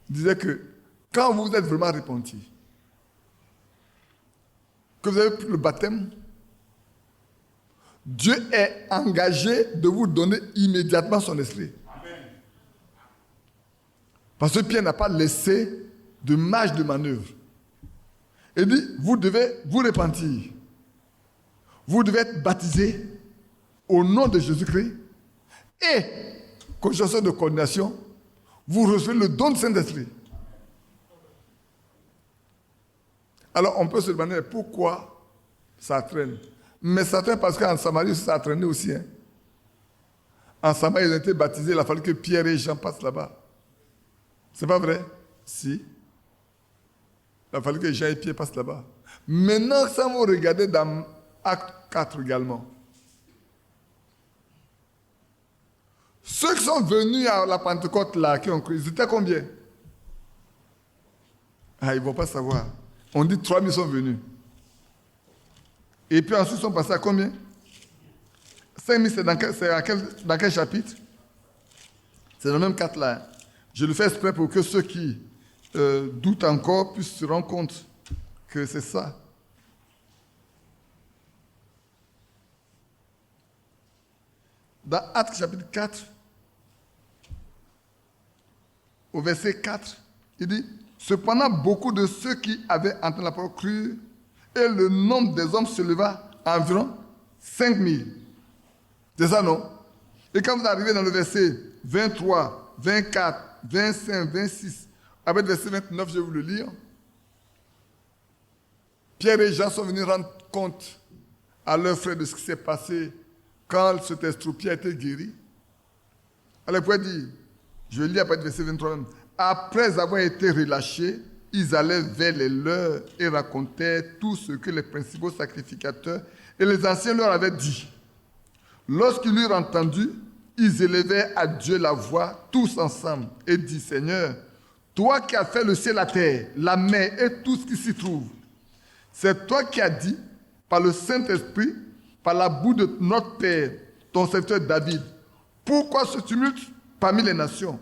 disait que quand vous êtes vraiment repenti, que vous avez pris le baptême, Dieu est engagé de vous donner immédiatement son esprit. Amen. Parce que Pierre n'a pas laissé de marge de manœuvre. Il dit, vous devez vous repentir. Vous devez être baptisés au nom de Jésus-Christ. Et, conjonction de coordination, vous recevez le don du Saint-Esprit. Alors, on peut se demander pourquoi ça traîne. Mais ça traîne parce qu'en Samarie, ça a traîné aussi. Hein. En Samarie, ils ont été baptisés. Il a fallu que Pierre et Jean passent là-bas. C'est pas vrai? Si. Il a fallu que Jean et Pierre passent là-bas. Maintenant, ça vous regardez dans Acte 4 également. Ceux qui sont venus à la Pentecôte là, qui ont cru, ils étaient combien? Ah, ils ne vont pas savoir. On dit 3000 sont venus. Et puis ensuite, ils sont passés à combien? 5000, c'est dans quel chapitre? C'est dans le même 4 là. Je le fais exprès pour que ceux qui doutent encore puissent se rendre compte que c'est ça. Dans Actes chapitre 4, au verset 4, il dit, cependant, beaucoup de ceux qui avaient entendu la parole crurent, et le nombre des hommes se leva à environ 5000. C'est ça, non? Et quand vous arrivez dans le verset 23, 24, 25, 26, avec le verset 29, je vais vous le lire. Pierre et Jean sont venus rendre compte à leurs frères de ce qui s'est passé quand cet estropié a été guéri. Alors, vous pouvez dire, je lis après le verset 23 même. Après avoir été relâchés, ils allaient vers les leurs et racontaient tout ce que les principaux sacrificateurs et les anciens leur avaient dit. Lorsqu'ils eurent entendu, ils élevaient à Dieu la voix tous ensemble et dit, Seigneur, toi qui as fait le ciel, la terre, la mer et tout ce qui s'y trouve, c'est toi qui as dit, par le Saint-Esprit, par la bouche de notre Père, ton serviteur David, pourquoi ce tumulte parmi les nations?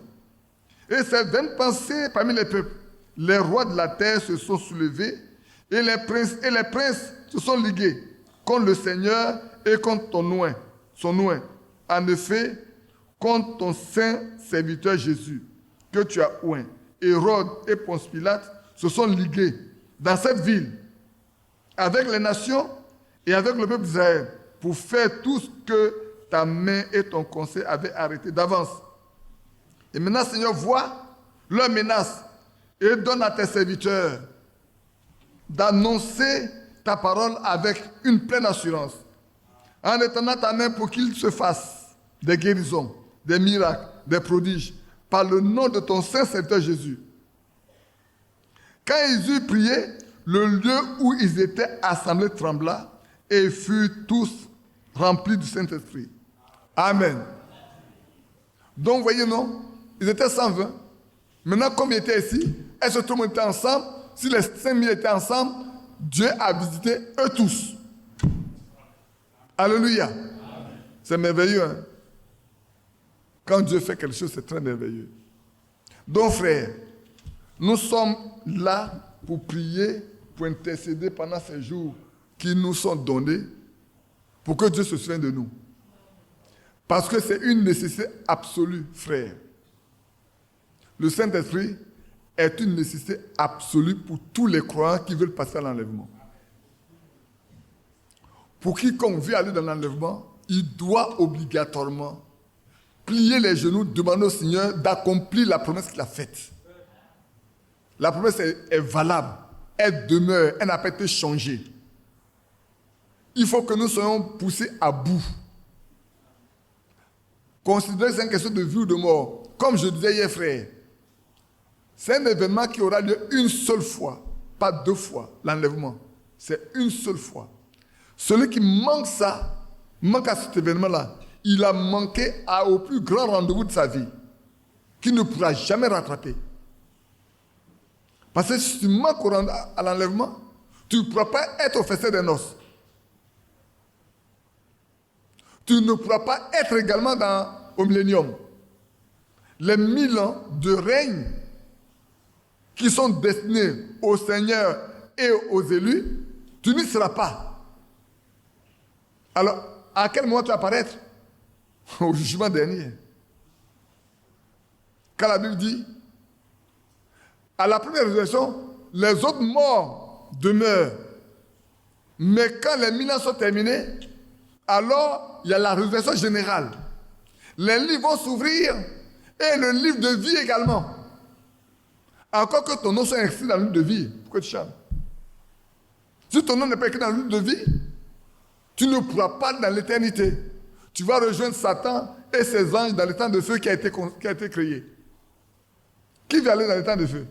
Et ces vaines pensées parmi les peuples, les rois de la terre se sont soulevés et les princes se sont ligués contre le Seigneur et contre son oint. En effet, contre ton saint serviteur Jésus, que tu as oint. Hérode et Ponce Pilate se sont ligués dans cette ville avec les nations et avec le peuple d'Israël pour faire tout ce que ta main et ton conseil avaient arrêté d'avance. Et maintenant, Seigneur, vois leurs menaces et donne à tes serviteurs d'annoncer ta parole avec une pleine assurance, en étendant ta main pour qu'il se fasse des guérisons, des miracles, des prodiges, par le nom de ton saint serviteur Jésus. Quand ils eurent prié, le lieu où ils étaient assemblés trembla et ils furent tous remplis du Saint-Esprit. Amen. Donc, voyez, non? Ils étaient 120. Maintenant, comme ils étaient ici, est-ce que tout le monde était ensemble? Si les 5000 étaient ensemble, Dieu a visité eux tous. Alléluia. C'est merveilleux, hein? Quand Dieu fait quelque chose, c'est très merveilleux. Donc, frères, nous sommes là pour prier, pour intercéder pendant ces jours qui nous sont donnés, pour que Dieu se souvienne de nous. Parce que c'est une nécessité absolue, frère. Le Saint-Esprit est une nécessité absolue pour tous les croyants qui veulent passer à l'enlèvement. Pour quiconque veut aller dans l'enlèvement, il doit obligatoirement plier les genoux, demander au Seigneur d'accomplir la promesse qu'il a faite. La promesse est valable, elle demeure, elle n'a pas été changée. Il faut que nous soyons poussés à bout. Considérez que c'est une question de vie ou de mort. Comme je disais hier, frère, c'est un événement qui aura lieu une seule fois, pas deux fois, l'enlèvement. C'est une seule fois. Celui qui manque ça, manque à cet événement-là, il a manqué au plus grand rendez-vous de sa vie, qu'il ne pourra jamais rattraper. Parce que si tu manques à l'enlèvement, tu ne pourras pas être au festin des noces. Tu ne pourras pas être également au millénium. Les 1000 ans de règne qui sont destinés au Seigneur et aux élus, tu n'y seras pas. Alors, À quel moment tu vas apparaître? Au jugement dernier. Quand la Bible dit, à la première résurrection, les autres morts demeurent. Mais quand les 1000 ans sont terminés, alors il y a la résurrection générale. Les livres vont s'ouvrir et le livre de vie également. Encore que ton nom soit écrit dans le livre de vie, pourquoi tu chantes? Si ton nom n'est pas écrit dans le livre de vie, tu ne pourras pas dans l'éternité. Tu vas rejoindre Satan et ses anges dans le temps de feu qui a été créé. Qui va aller dans le temps de feu?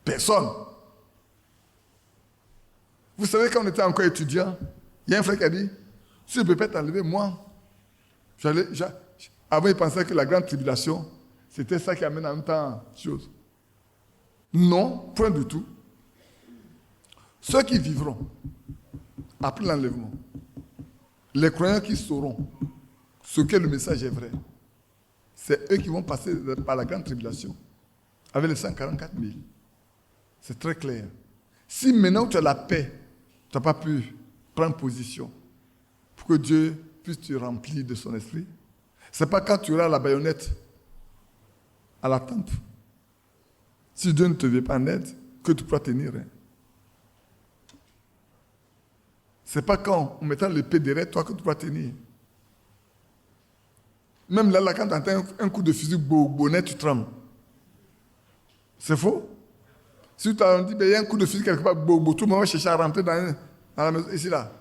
Personne. Vous savez, quand on était encore étudiant, il y a un frère qui a dit, si je ne peux pas t'enlever, moi, avant il pensait que la grande tribulation, c'était ça qui amène en même temps chose. Non, point du tout. Ceux qui vivront après l'enlèvement, les croyants qui sauront ce que le message est vrai, c'est eux qui vont passer par la grande tribulation avec les 144 000. C'est très clair. Si maintenant tu as la paix, tu n'as pas pu prendre position pour que Dieu puisse te remplir de son esprit, ce n'est pas quand tu auras la baïonnette à la tempe, si Dieu ne te vient pas en aide, que tu pourras tenir. Ce n'est pas quand on mettra l'épée derrière toi que tu pourras tenir. Même là, quand tu entends un coup de fusil bonnet, tu trembles. C'est faux? Si tu as dit, il y a un coup de fusil quelque part, tout le monde va chercher à rentrer dans la maison, ici, là.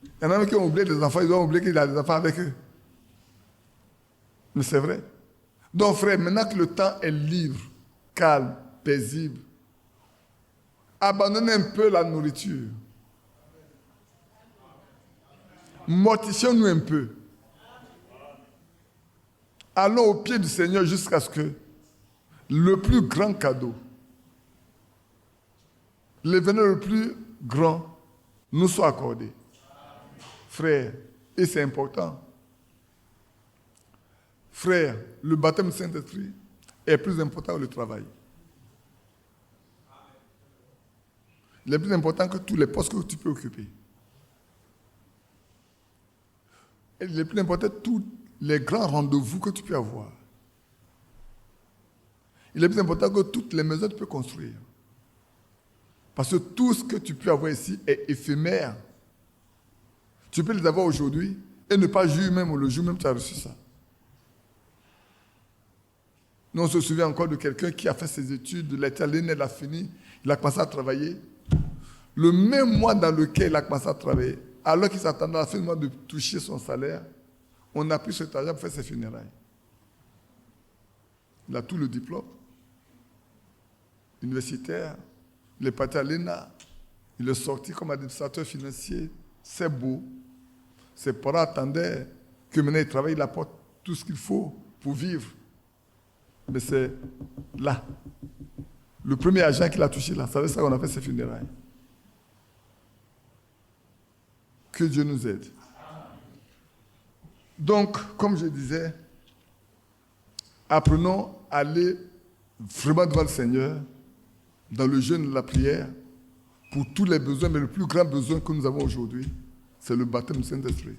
Il y en a qui ont oublié des enfants, ils ont oublié qu'il y a des enfants avec eux. Mais c'est vrai. Donc, frère, maintenant que le temps est libre, calme, paisible, abandonnez un peu la nourriture. Mortifions-nous un peu. Allons au pied du Seigneur jusqu'à ce que le plus grand cadeau, l'événement le plus grand, nous soit accordé. Frère, et c'est important. Frère, le baptême du Saint-Esprit est plus important que le travail. Il est plus important que tous les postes que tu peux occuper. Il est plus important que tous les grands rendez-vous que tu peux avoir. Il est plus important que toutes les maisons que tu peux construire. Parce que tout ce que tu peux avoir ici est éphémère. Tu peux les avoir aujourd'hui et ne pas jouir même le jour même tu as reçu ça. Nous, on se souvient encore de quelqu'un qui a fait ses études, il a été à l'ENA, il a fini, il a commencé à travailler. Le même mois dans lequel il a commencé à travailler, alors qu'il s'attendait à la fin du mois de toucher son salaire, on a pris cet argent pour faire ses funérailles. Il a tout le diplôme universitaire, il est parti à l'ENA, il est sorti comme administrateur financier, c'est beau. Ses parents attendaient que maintenant il travaille, il apporte tout ce qu'il faut pour vivre. Mais c'est là, le premier argent qu'il a touché là, c'est ça qu'on a fait ses funérailles. Que Dieu nous aide. Donc, comme je disais, apprenons à aller vraiment devant le Seigneur, dans le jeûne et la prière, pour tous les besoins, mais le plus grand besoin que nous avons aujourd'hui, c'est le baptême du Saint-Esprit.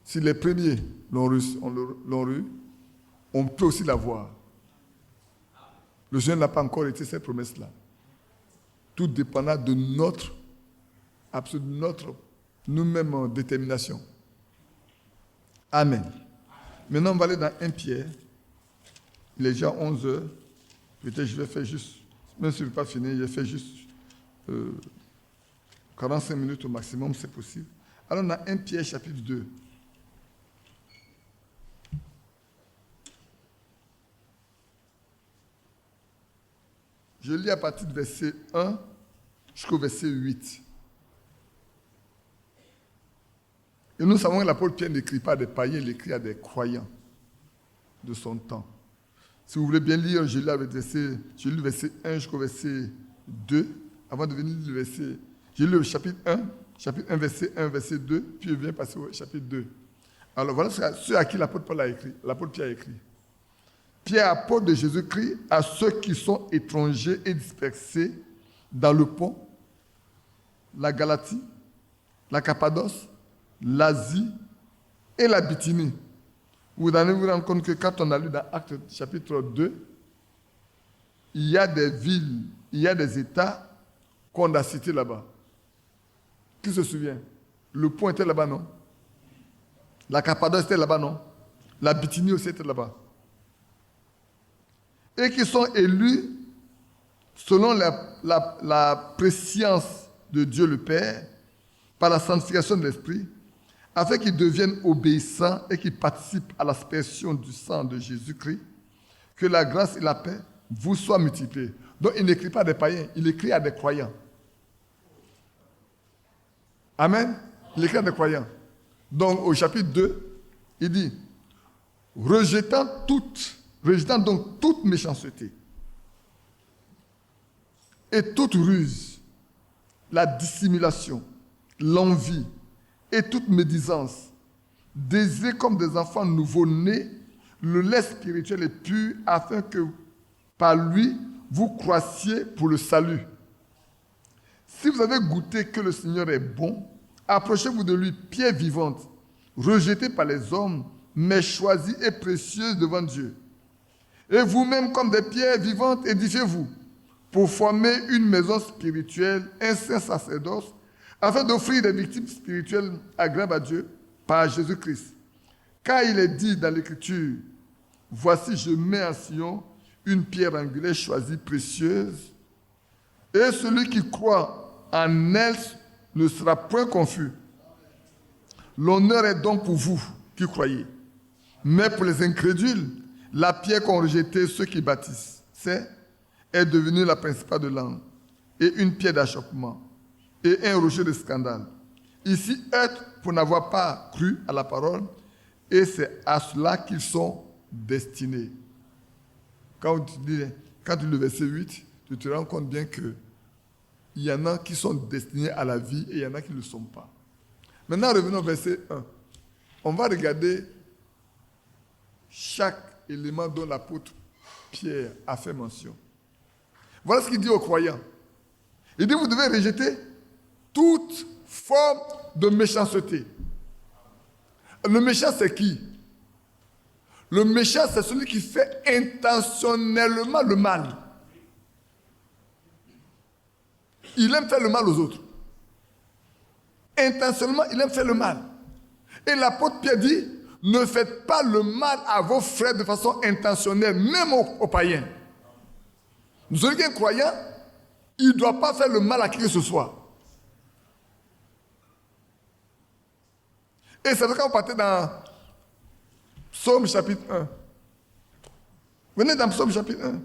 Si les premiers l'ont eu, on peut aussi l'avoir. Le jeûne n'a pas encore été cette promesse-là. Tout dépendra de notre nous-mêmes détermination. Amen. Maintenant, on va aller dans 1 Pierre. Il est déjà 11 heures. Peut-être je vais faire juste, même si je ne vais pas finir, je vais faire juste 45 minutes au maximum, c'est possible. Alors, on a 1 Pierre chapitre 2. Je lis à partir du verset 1 jusqu'au verset 8. Et nous savons que l'apôtre Pierre n'écrit pas à des païens, il écrit à des croyants de son temps. Si vous voulez bien lire, je lis le verset 1 jusqu'au verset 2, avant de venir le verset. J'ai lu le chapitre 1, verset 1, verset 2, puis je viens passer au chapitre 2. Alors voilà ce à qui l'apôtre Pierre a écrit. Pierre, apôtre de Jésus-Christ, à ceux qui sont étrangers et dispersés dans le Pont, la Galatie, la Cappadoce, l'Asie et la Bithynie. Vous allez vous rendre compte que quand on a lu dans Actes chapitre 2, il y a des villes, il y a des États qu'on a cités là-bas. Qui se souvient? Le Pont était là-bas, non? La Cappadoce était là-bas, non? La Bithynie aussi était là-bas. Et qui sont élus selon la préscience de Dieu le Père, par la sanctification de l'Esprit, afin qu'ils deviennent obéissants et qu'ils participent à l'aspersion du sang de Jésus-Christ, que la grâce et la paix vous soient multipliées. Donc il n'écrit pas à des païens, il écrit à des croyants. Amen. Il écrit à des croyants. Donc au chapitre 2, il dit, rejetant donc toute méchanceté et toute ruse, la dissimulation, l'envie et toute médisance, désirez comme des enfants nouveau-nés le lait spirituel et pur, afin que par lui vous croissiez pour le salut. Si vous avez goûté que le Seigneur est bon, approchez-vous de lui, pierre vivante, rejetée par les hommes, mais choisie et précieuse devant Dieu. Et vous-même, comme des pierres vivantes, édifiez-vous pour former une maison spirituelle, un saint sacerdoce, afin d'offrir des victimes spirituelles agréables à Dieu par Jésus-Christ. Car il est dit dans l'Écriture, « Voici, je mets en Sion une pierre angulaire choisie, précieuse, et celui qui croit en elle ne sera point confus. L'honneur est donc pour vous qui croyez. Mais pour les incrédules, la pierre qu'ont rejetée ceux qui bâtissent, est devenue la principale de l'angle, et une pierre d'achoppement, et un rocher de scandale. Ici, être pour n'avoir pas cru à la parole, et c'est à cela qu'ils sont destinés. Quand tu lis le verset 8, tu te rends compte bien qu'il y en a qui sont destinés à la vie et il y en a qui ne le sont pas. Maintenant, revenons au verset 1. On va regarder chaque élément dont l'apôtre Pierre a fait mention. Voilà ce qu'il dit aux croyants. Il dit, vous devez rejeter toute forme de méchanceté. Le méchant, c'est qui? Le méchant, c'est celui qui fait intentionnellement le mal. Il aime faire le mal aux autres. Intentionnellement, il aime faire le mal. Et l'apôtre Pierre dit, ne faites pas le mal à vos frères de façon intentionnelle, même aux païens. Celui qui est croyant, il ne doit pas faire le mal à qui que ce soit. Et c'est quand on partait dans Psaume chapitre 1. Venez dans Psaume chapitre 1.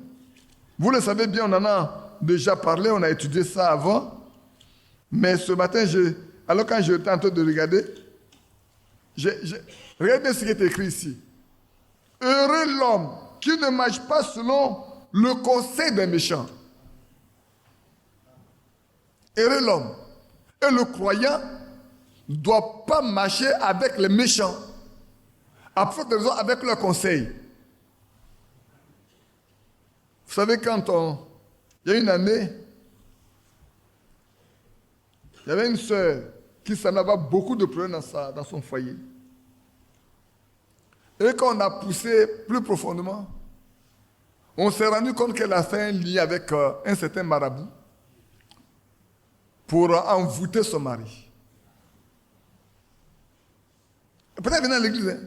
Vous le savez bien, on en a déjà parlé, on a étudié ça avant. Mais ce matin, alors quand j'étais en train de regarder, regardez bien ce qui est écrit ici. Heureux l'homme qui ne marche pas selon le conseil des méchants. Heureux l'homme. Et le croyant ne doit pas marcher avec les méchants, à force de raison avec leurs conseils. Vous savez, il y a une année, il y avait une sœur qui s'en avait beaucoup de problèmes dans son foyer. Et quand on a poussé plus profondément, on s'est rendu compte qu'elle a fait un lien avec un certain marabout pour envoûter son mari. Peut-être elle vient à l'église. Hein?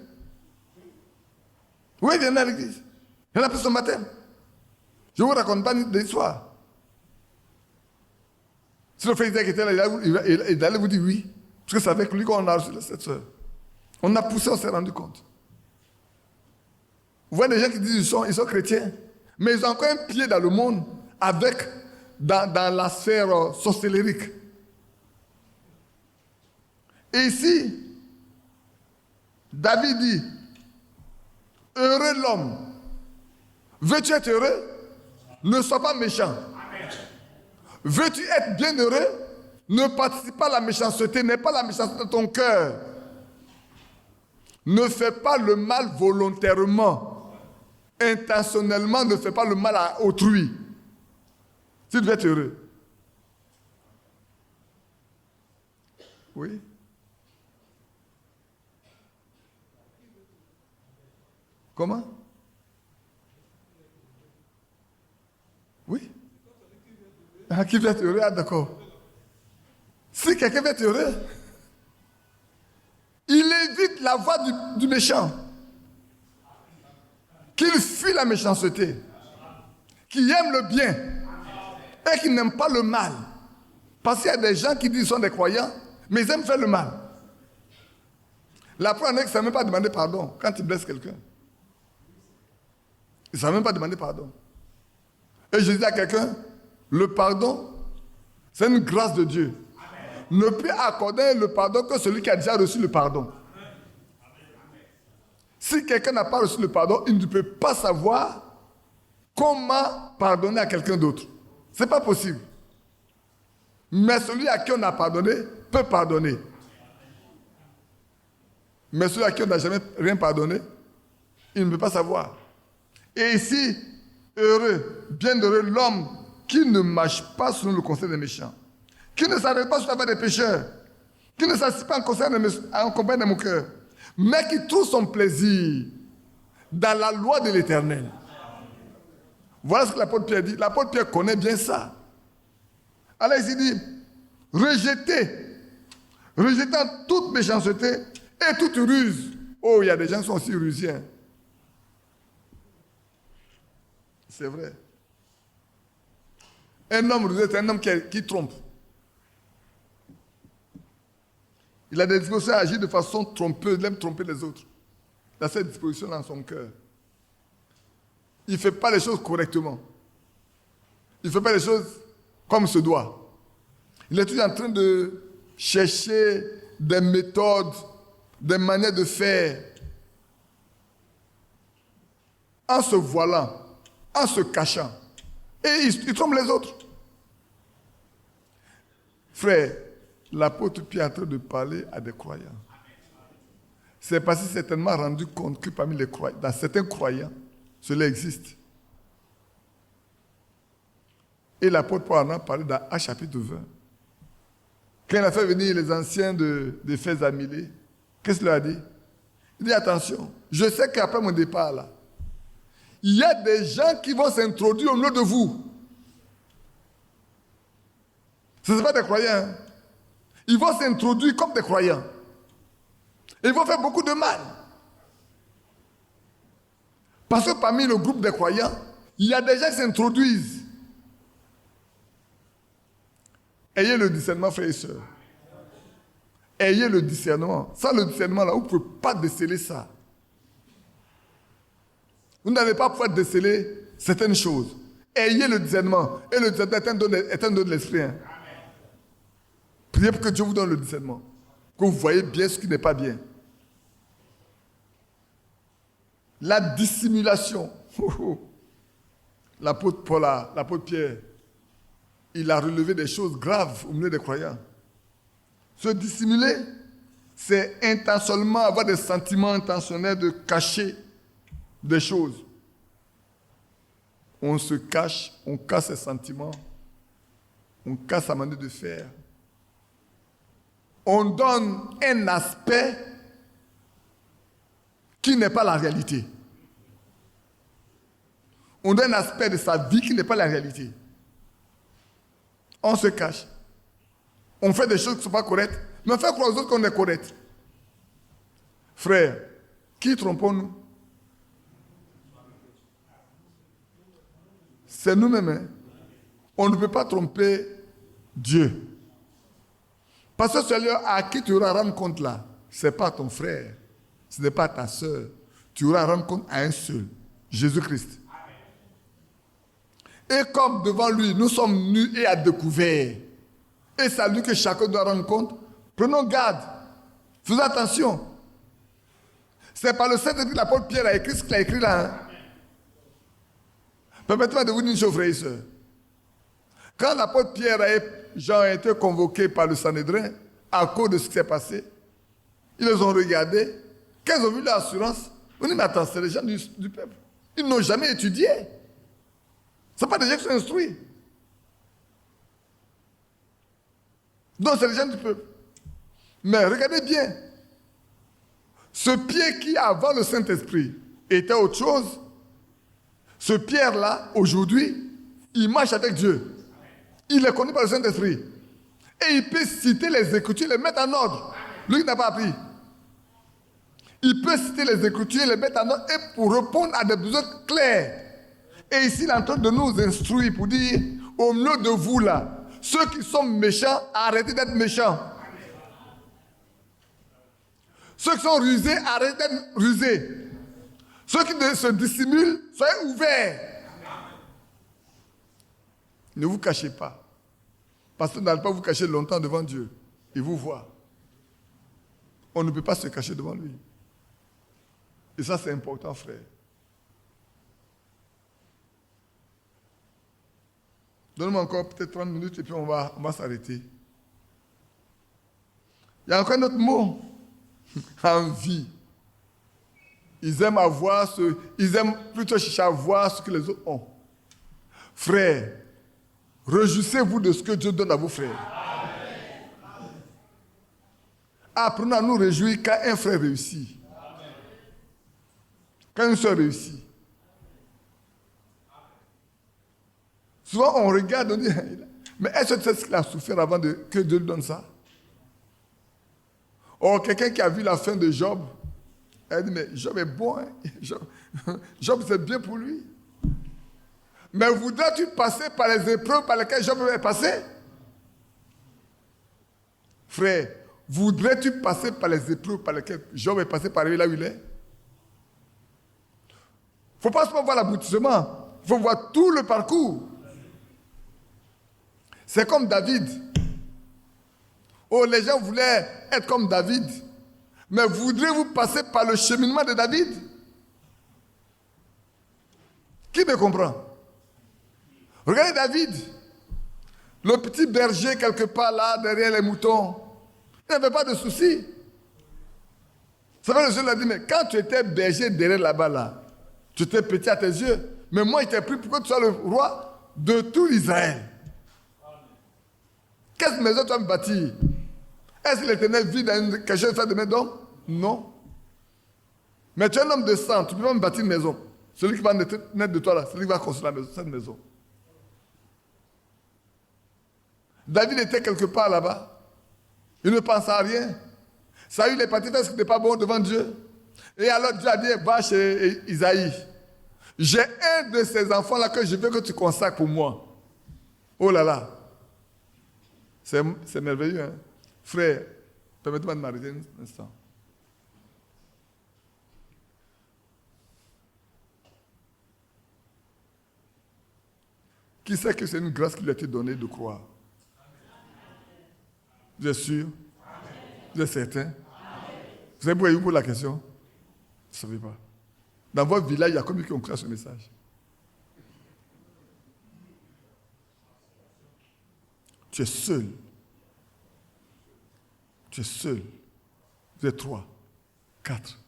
Oui, elle vient à l'église. Elle a pris son baptême. Je ne vous raconte pas d'histoire. Si le frère qui était là, il allait vous dire oui. Parce que c'est avec lui qu'on a reçu cette soeur. On a poussé, on s'est rendu compte. Vous voyez des gens qui disent qu'ils sont chrétiens, mais ils ont encore un pied dans le monde dans la sphère sorcellérique. Et ici, David dit, heureux l'homme. Veux-tu être heureux? Ne sois pas méchant. Veux-tu être bien heureux? Ne participe pas à la méchanceté, n'aie pas la méchanceté dans ton cœur. Ne fais pas le mal volontairement. Intentionnellement, ne fais pas le mal à autrui. Si tu veux être heureux. Oui. Comment? Oui. Ah, qui veut être heureux? Ah, d'accord. Si quelqu'un veut être heureux, il évite la voie du méchant. Qu'il fuit la méchanceté. Qu'il aime le bien. Et qu'il n'aime pas le mal. Parce qu'il y a des gens qui disent qu'ils sont des croyants, mais ils aiment faire le mal. La preuve est qu'ils ne savent même pas demander pardon quand ils blessent quelqu'un. Ils ne savent même pas demander pardon. Et je dis à quelqu'un, le pardon, c'est une grâce de Dieu. Ne peut accorder le pardon que celui qui a déjà reçu le pardon. Si quelqu'un n'a pas reçu le pardon, il ne peut pas savoir comment pardonner à quelqu'un d'autre. Ce n'est pas possible. Mais celui à qui on a pardonné peut pardonner. Mais celui à qui on n'a jamais rien pardonné, il ne peut pas savoir. Et ici, heureux, bienheureux l'homme qui ne marche pas selon le conseil des méchants, qui ne s'arrête pas sur la voie des pécheurs, qui ne s'assied pas en compagnie des moqueurs, mais qui trouve son plaisir dans la loi de l'Éternel. Voilà ce que l'apôtre Pierre dit. L'apôtre Pierre connaît bien ça. Alors il dit, rejetant toute méchanceté et toute ruse. Oh, il y a des gens qui sont aussi rusiens. C'est vrai. Un homme rusé, c'est un homme qui trompe. Il a des dispositions à agir de façon trompeuse, il aime tromper les autres. Il a cette disposition dans son cœur. Il ne fait pas les choses correctement. Il ne fait pas les choses comme se doit. Il est toujours en train de chercher des méthodes, des manières de faire, en se voilant, en se cachant. Et il trompe les autres. Frère, l'apôtre Pierre est en train de parler à des croyants. C'est parce qu'il s'est certainement rendu compte que parmi les croyants, dans certains croyants, cela existe. Et l'apôtre Paul en a parlé dans Actes chapitre 20. Quand il a fait venir les anciens d'Éphèse à Milet, qu'est-ce qu'il leur a dit? Il dit attention, je sais qu'après mon départ là, il y a des gens qui vont s'introduire au milieu de vous. Ce ne sont pas des croyants. Hein? Ils vont s'introduire comme des croyants. Et ils vont faire beaucoup de mal. Parce que parmi le groupe des croyants, il y a des gens qui s'introduisent. Ayez le discernement, frères et sœurs. Ayez le discernement. Sans le discernement, là, vous ne pouvez pas déceler ça. Vous n'allez pas pouvoir déceler certaines choses. Ayez le discernement. Et le discernement est un don de l'esprit. Hein. Priez pour que Dieu vous donne le discernement. Que vous voyez bien ce qui n'est pas bien. La dissimulation. L'apôtre Paul, l'apôtre Pierre, il a relevé des choses graves au milieu des croyants. Se dissimuler, c'est intentionnellement avoir des sentiments intentionnels de cacher des choses. On se cache, on cache ses sentiments, on cache sa manière de faire. On donne un aspect qui n'est pas la réalité. On donne un aspect de sa vie qui n'est pas la réalité. On se cache. On fait des choses qui ne sont pas correctes, mais on fait croire aux autres qu'on est correct. Frère, qui trompons-nous? C'est nous-mêmes. Hein? On ne peut pas tromper Dieu. Parce que celui à qui tu auras à rendre compte là, ce n'est pas ton frère, ce n'est pas ta soeur. Tu auras à rendre compte à un seul, Jésus-Christ. Et comme devant lui, nous sommes nus et à découvert, et c'est à lui que chacun doit rendre compte, prenons garde, faisons attention. C'est par le Saint-Esprit que l'apôtre Pierre a écrit ce qu'il a écrit là. Hein? Permettez-moi de vous dire une chose, frères et sœurs. Quand l'apôtre Pierre et Jean ont été convoqués par le Sanhédrin à cause de ce qui s'est passé, ils les ont regardés. Quand ils ont vu leur assurance, on dit, mais attends, c'est les gens du peuple. Ils n'ont jamais étudié. Ce ne sont pas des gens qui sont instruits. Donc c'est les gens du peuple. Mais regardez bien. Ce Pierre qui, avant le Saint-Esprit, était autre chose, ce Pierre-là, aujourd'hui, il marche avec Dieu. Il est connu par le Saint-Esprit. Et il peut citer les Écritures, les mettre en ordre. Lui qui n'a pas appris. Il peut citer les Écritures, les mettre en ordre et pour répondre à des besoins clairs. Et ici, il est en train de nous instruire pour dire, au milieu de vous là, ceux qui sont méchants, arrêtez d'être méchants. Ceux qui sont rusés, arrêtez d'être rusés. Ceux qui se dissimulent, soyez ouverts. Ne vous cachez pas. Parce que vous n'allez pas vous cacher longtemps devant Dieu. Il vous voit. On ne peut pas se cacher devant lui. Et ça, c'est important, frère. Donne-moi encore peut-être 30 minutes et puis on va s'arrêter. Il y a encore un autre mot. Envie. Ils aiment ils aiment plutôt chercher à voir ce que les autres ont. Frère, réjouissez-vous de ce que Dieu donne à vos frères. Apprenons à nous réjouir quand un frère réussit. Quand une soeur réussit. Souvent on regarde, on dit, mais est-ce que tu sais ce qu'il a souffert avant que Dieu lui donne ça? Or, quelqu'un qui a vu la fin de Job, elle dit, mais Job est bon, hein? Job c'est bien pour lui. Mais voudrais-tu passer par les épreuves par lesquelles Job est passé? Frère, voudrais-tu passer par les épreuves par lesquelles Job est passé par arriver là où il est? Il ne faut pas seulement voir l'aboutissement, il faut voir tout le parcours. C'est comme David. Oh, les gens voulaient être comme David. Mais voudrez-vous passer par le cheminement de David? Qui me comprend? Regardez David, le petit berger quelque part là, derrière les moutons. Il n'avait pas de soucis. Ça va, le Dieu l'a dit, mais quand tu étais berger derrière là-bas, là, tu étais petit à tes yeux. Mais moi, il t'a pris pour que tu sois le roi de tout Israël. Quelle maison tu vas me bâtir? Est-ce que l'Éternel vit dans quelque chose de faire de maison? Non. Mais tu es un homme de sang, tu ne peux pas me bâtir une maison. Celui qui va naître de toi là, celui qui va construire cette maison. David était quelque part là-bas. Il ne pensait à rien. Saül est parti faire ce qui n'était pas bon devant Dieu. Et alors Dieu a dit, va chez Isaïe. J'ai un de ces enfants-là que je veux que tu consacres pour moi. Oh là là. C'est merveilleux, hein? Frère, permettez-moi de m'arrêter un instant. Qui sait que c'est une grâce qui lui a été donnée de croire? Vous êtes sûr? Vous êtes certain? Vous savez pourquoi il vous pose la question? Vous ne savez pas. Dans votre village, il y a combien qui ont cru à ce message? Tu es seul. Tu es seul. Vous êtes 3, 4.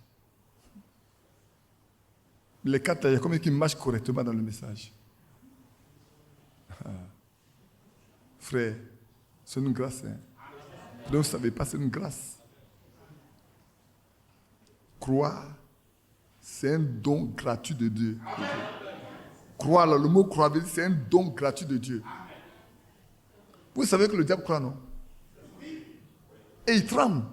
Les 4, il y a combien qui marchent correctement dans le message? Frère, c'est une grâce. Hein? Donc, vous ne savez pas, c'est une grâce. Croire, c'est un don gratuit de Dieu. Croire, le mot croire, c'est un don gratuit de Dieu. Vous savez que le diable croit, non? Et il tremble.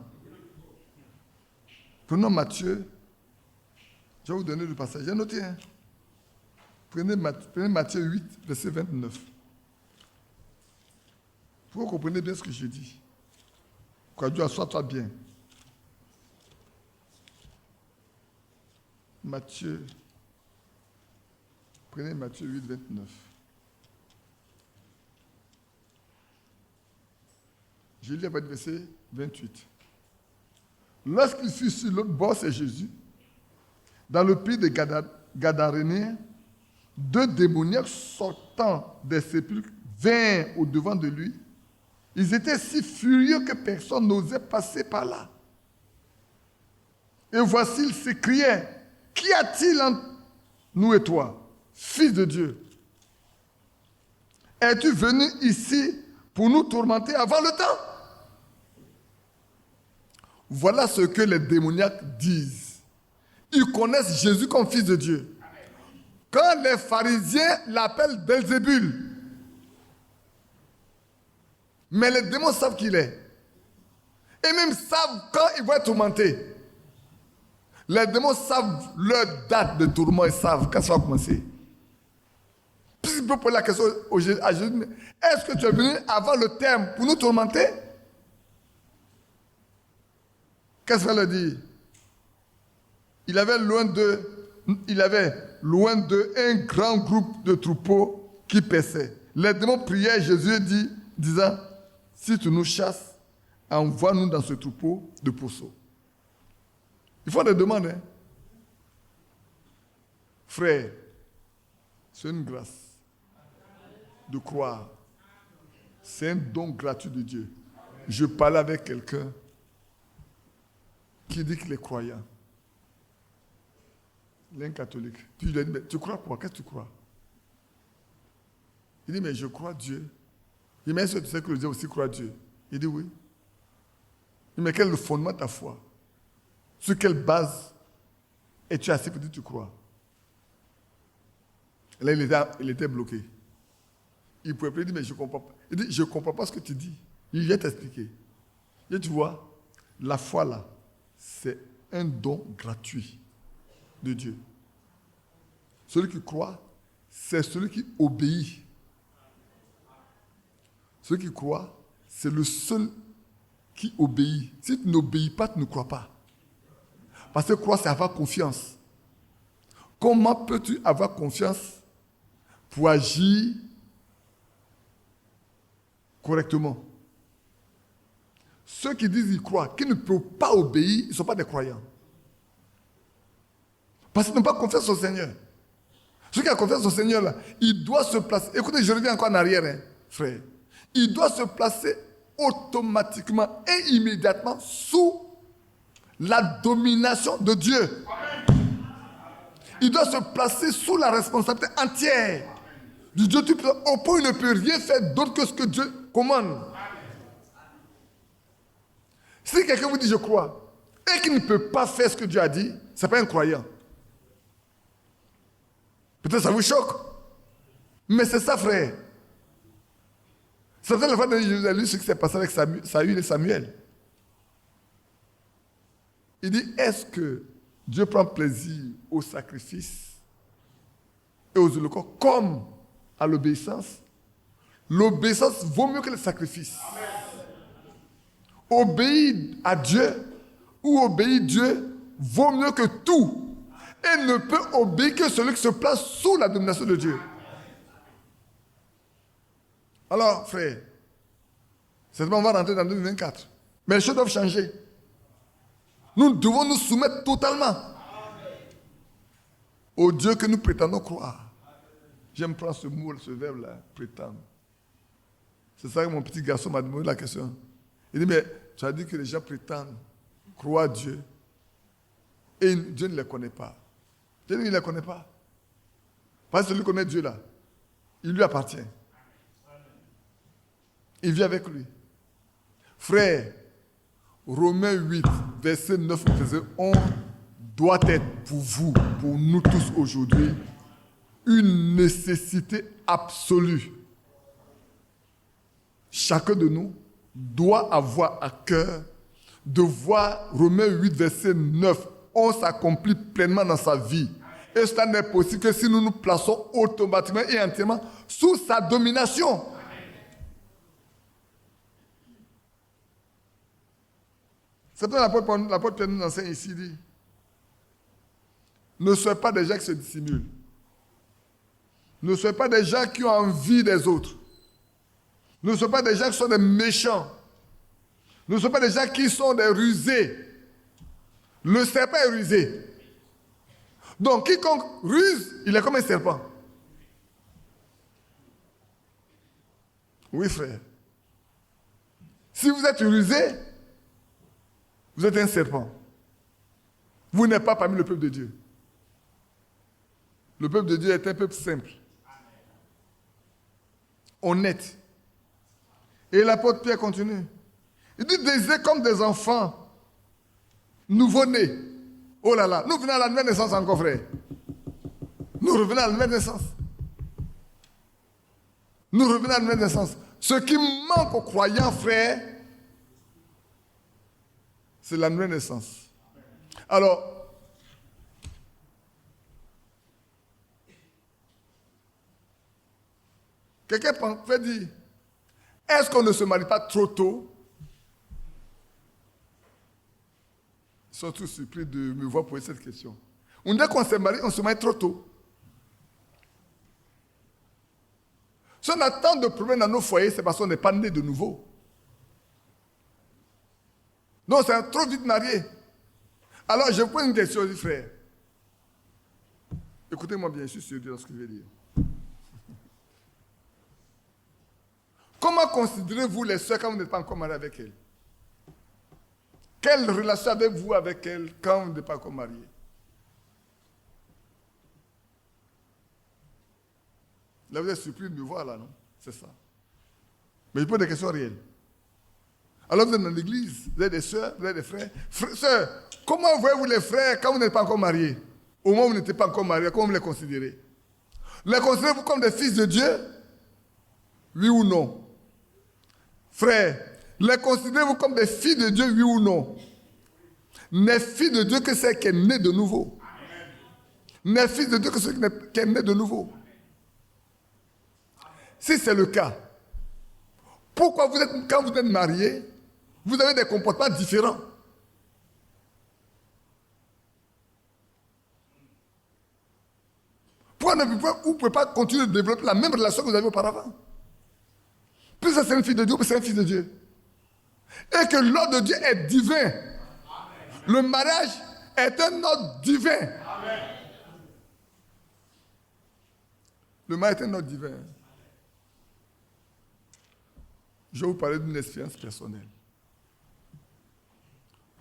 Prenons Matthieu. Je vais vous donner le passage. J'ai noté. Hein? Prenez Matthieu 8, verset 29. Pour que vous compreniez bien ce que je dis. Que Dieu assoie-toi bien. Prenez Matthieu 8, 29. Je lis à votre verset 28. Lorsqu'il fut sur l'autre bord, c'est Jésus, dans le pays des Gadaréniens, 2 démoniaques sortant des sépulcres vinrent au-devant de lui. Ils étaient si furieux que personne n'osait passer par là. Et voici, ils s'écriaient, « Qu'y a-t-il entre nous et toi, Fils de Dieu? Es-tu venu ici pour nous tourmenter avant le temps? » Voilà ce que les démoniaques disent. Ils connaissent Jésus comme fils de Dieu. Quand les pharisiens l'appellent Belzébul, mais les démons savent qui il est. Et même savent quand ils vont être tourmentés. Les démons savent leur date de tourment, ils savent quand ça va commencer. Puis il peut poser la question à Jésus, est-ce que tu es venu avant le terme pour nous tourmenter? Qu'est-ce qu'il va leur dire? Il avait loin d'eux un grand groupe de troupeaux qui paissaient. Les démons priaient Jésus disant, si tu nous chasses, envoie-nous dans ce troupeau de pourceaux. Il faut des demandes. Hein? Frère, c'est une grâce de croire. C'est un don gratuit de Dieu. Je parlais avec quelqu'un qui dit qu'il est croyant. Il est un catholique. Puis je lui ai dit, mais tu crois quoi? Qu'est-ce que tu crois? Il dit, mais je crois Dieu. Il dit, mais est-ce que tu sais que Dieu aussi croit Dieu? Il dit, oui. Il dit, mais quel est le fondement de ta foi? Sur quelle base es-tu assis pour dire que tu crois? Là, il était bloqué. Il ne pouvait plus dire, mais je ne comprends pas. Il dit, je ne comprends pas ce que tu dis. Il vient t'expliquer. Et tu vois, la foi là, c'est un don gratuit de Dieu. Celui qui croit, c'est celui qui obéit. Celui qui croit, c'est le seul qui obéit. Si tu n'obéis pas, tu ne crois pas. Parce que croire, c'est avoir confiance. Comment peux-tu avoir confiance pour agir correctement? Ceux qui disent qu'ils croient, qui ne peuvent pas obéir, ils ne sont pas des croyants. Parce qu'ils n'ont pas confiance au Seigneur. Celui qui a confiance au Seigneur, là, il doit se placer. Écoutez, je reviens encore en arrière, hein, frère. Il doit se placer automatiquement et immédiatement sous la domination de Dieu. Il doit se placer sous la responsabilité entière du Dieu tout-puissant. Au point où il ne peut rien faire d'autre que ce que Dieu commande. Si quelqu'un vous dit je crois et qu'il ne peut pas faire ce que Dieu a dit, ce n'est pas un croyant. Peut-être ça vous choque. Mais c'est ça, frère. C'est ça la fois de Jésus a lu ce qui s'est passé avec Saül et Samuel. Il dit, est-ce que Dieu prend plaisir au sacrifice et aux holocaustes comme à l'obéissance? L'obéissance vaut mieux que le sacrifice. Obéir à Dieu ou obéir Dieu vaut mieux que tout. Et ne peut obéir que celui qui se place sous la domination de Dieu. Alors, frère, certainement on va rentrer dans 2024. Mais les choses doivent changer. Nous devons nous soumettre totalement au Dieu que nous prétendons croire. J'aime prendre ce mot, ce verbe-là, prétendre. C'est ça que mon petit garçon m'a demandé la question. Il dit, mais tu as dit que les gens prétendent croire à Dieu et Dieu ne les connaît pas. Dieu ne les connaît pas. Parce que celui qui connaît Dieu là, il lui appartient. Il vit avec lui. Frère, Romains 8, verset 9, verset 11, doit être pour vous, pour nous tous aujourd'hui, une nécessité absolue. Chacun de nous doit avoir à cœur de voir Romains 8, verset 9, 11 s'accomplit pleinement dans sa vie. Et cela n'est possible que si nous nous plaçons automatiquement et entièrement sous sa domination. C'est pour l'apôtre Pierre nous enseigne ici, il dit, ne soyez pas des gens qui se dissimulent. Ne soyez pas des gens qui ont envie des autres. Ne soyez pas des gens qui sont des méchants. Ne soyez pas des gens qui sont des rusés. Le serpent est rusé. Donc, quiconque ruse, il est comme un serpent. Oui, frère. Si vous êtes rusé, vous êtes un serpent. Vous n'êtes pas parmi le peuple de Dieu. Le peuple de Dieu est un peuple simple. Honnête. Et l'apôtre Pierre continue. Il dit, deisez comme des enfants nouveau-né. Oh là là, nous venons à la nouvelle naissance encore, frère. Nous revenons à la nouvelle naissance. Nous revenons à la nouvelle naissance. Ce qui manque aux croyants, frère, c'est la nouvelle naissance. Alors, quelqu'un peut dire, est-ce qu'on ne se marie pas trop tôt? Ils sont tous surpris de me voir poser cette question. On dit qu'on se marie trop tôt. Si on a tant de problèmes dans nos foyers, c'est parce qu'on n'est pas né de nouveau. Non, c'est trop vite marié. Alors, je vous pose une question, frère. Écoutez-moi bien, je suis sérieux dans ce que je vais dire. Comment considérez-vous les soeurs quand vous n'êtes pas encore marié avec elles? Quelle relation avez-vous avec elles quand vous n'êtes pas encore marié? Là, vous êtes surpris de me voir, là, non? C'est ça. Mais je pose des questions réelles. Alors, vous êtes dans l'église, vous êtes des soeurs, vous êtes des frères. Sœurs, comment voyez-vous les frères quand vous n'êtes pas encore mariés? Au moment où vous n'êtes pas encore mariés, comment vous les considérez? Les considérez-vous comme des fils de Dieu? Oui ou non? Frères, les considérez-vous comme des filles de Dieu, oui ou non? N'est fille de Dieu que celle qui est née de nouveau. N'est fils de Dieu que celle qui est née de nouveau. Si c'est le cas, pourquoi quand vous êtes mariés, vous avez des comportements différents? Pourquoi vous ne pouvez pas continuer de développer la même relation que vous avez auparavant? Plus c'est une fille de Dieu, plus c'est un fils de Dieu. Et que l'ordre de Dieu est divin. Le mariage est un ordre divin. Le mariage est un ordre divin. Je vais vous parler d'une expérience personnelle.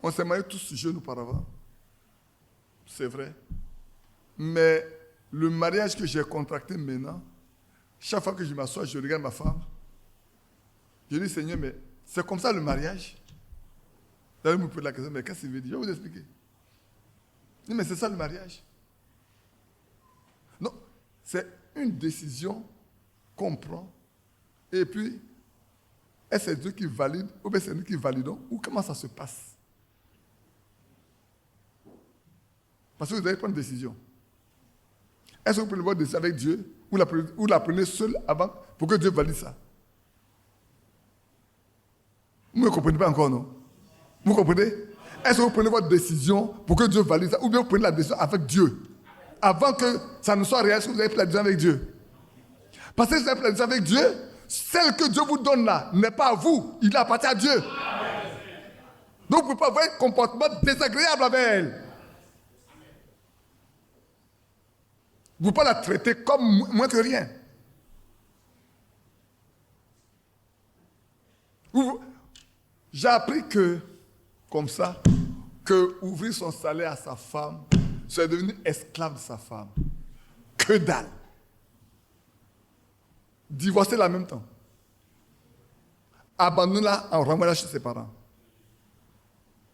On s'est mariés tous jeunes auparavant. C'est vrai. Mais le mariage que j'ai contracté maintenant, chaque fois que je m'assois, je regarde ma femme. Je dis, Seigneur, mais c'est comme ça le mariage? Là, vous me posez la question, mais qu'est-ce qu'il veut dire? Je vais vous expliquer. Je dis, mais c'est ça le mariage? Non, c'est une décision qu'on prend. Et puis, est-ce que c'est Dieu qui valide ou bien c'est nous qui validons? Ou comment ça se passe? Parce que vous allez prendre une décision. Est-ce que vous prenez votre décision avec Dieu ou la prenez seule avant pour que Dieu valide ça? Vous ne comprenez pas encore, non? Vous comprenez? Est-ce que vous prenez votre décision pour que Dieu valide ça? Ou bien vous prenez la décision avec Dieu? Avant que ça ne soit réel, est-ce que vous avez pris la décision avec Dieu? Parce que si vous avez pris la décision avec Dieu, celle que Dieu vous donne là n'est pas à vous, il appartient à Dieu. Donc vous ne pouvez pas avoir un comportement désagréable avec elle. Vous ne pouvez pas la traiter comme moins que rien. J'ai appris que, comme ça, que ouvrir son salaire à sa femme, c'est devenir esclave de sa femme. Que dalle. Divorcer en même temps. Abandonne-la en renvoyant chez ses parents.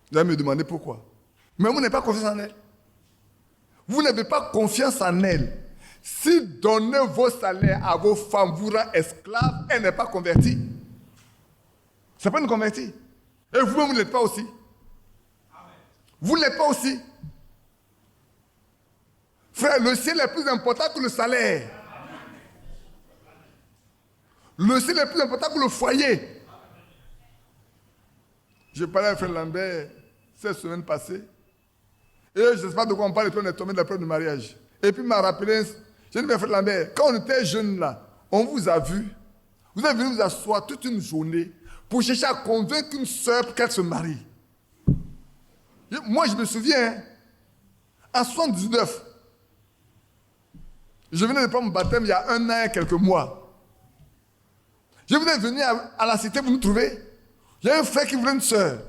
Vous allez me demander pourquoi. Mais vous n'avez pas confiance en elle. Vous n'avez pas confiance en elle. Si donner vos salaires à vos femmes vous rend esclave, elle n'est pas convertie. C'est pas une convertie. Et vous-même, vous ne l'êtes pas aussi. Vous ne l'êtes pas aussi. Frère, le ciel est plus important que le salaire. Le ciel est plus important que le foyer. Je parlais à frère Lambert cette semaine passée. Et je ne sais pas de quoi on parle, et puis on est tombé de la preuve de mariage. Et puis il m'a rappelé, j'ai dit, mais frère Lambert, quand on était jeunes là, on vous a vu. Vous êtes venu vous asseoir toute une journée pour chercher à convaincre une sœur pour qu'elle se marie. Moi, je me souviens, en 79, je venais de prendre mon baptême il y a 1 an et quelques mois. Je venais de venir à la cité pour nous trouver. Il y a un frère qui voulait une sœur.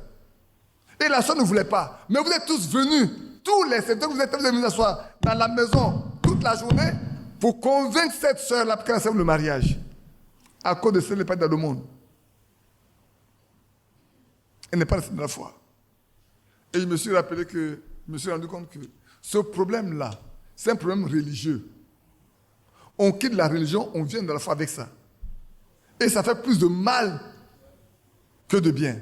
Et la sœur ne voulait pas. Mais vous êtes tous venus, tous les secteurs que vous êtes venus asseoir dans la maison toute la journée pour convaincre cette sœur-là pour qu'elle accepte le mariage. À cause de ce qu'elle n'est pas dans le monde. Elle n'est pas restée dans la foi. Et je me suis rendu compte que ce problème-là, c'est un problème religieux. On quitte la religion, on vient de la foi avec ça. Et ça fait plus de mal que de bien.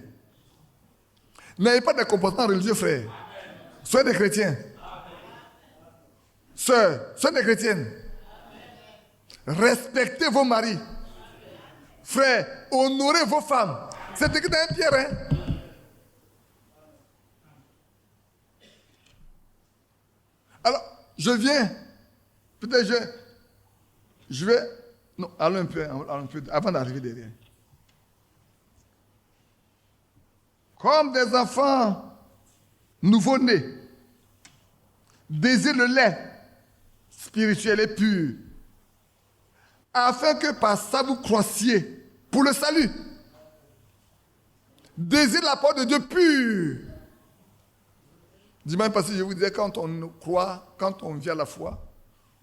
N'ayez pas de comportement religieux, frère. Soyez des chrétiens. Sœurs, soyez des chrétiennes. Respectez vos maris. Frères, honorez vos femmes. C'est écrit dans 1 Pierre, hein? Alors, je viens. Peut-être je vais. Non, allons un peu avant d'arriver derrière. Comme des enfants nouveau-nés, désirent le lait spirituel et pur, afin que par ça vous croissiez pour le salut. Désire la parole de Dieu pure. Dimanche passé, je vous disais, quand on croit, quand on vient à la foi,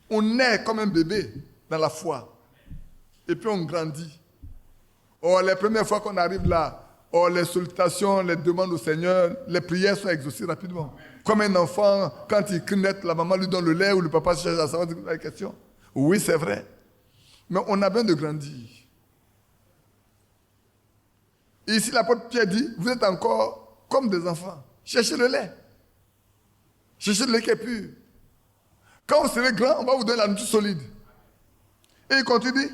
on naît comme un bébé dans la foi. Et puis on grandit. Oh, les premières fois qu'on arrive là, oh, les sollicitations, les demandes au Seigneur, les prières sont exaucées rapidement. Comme un enfant, quand il crie net, la maman lui donne le lait ou le papa cherche à savoir la question. Oui, c'est vrai. Mais on a besoin de grandir. Et ici, l'apôtre Pierre dit, vous êtes encore comme des enfants. Cherchez le lait. Cherchez le lait qui est pur. Quand vous serez grand, on va vous donner la nourriture solide. Et il continue,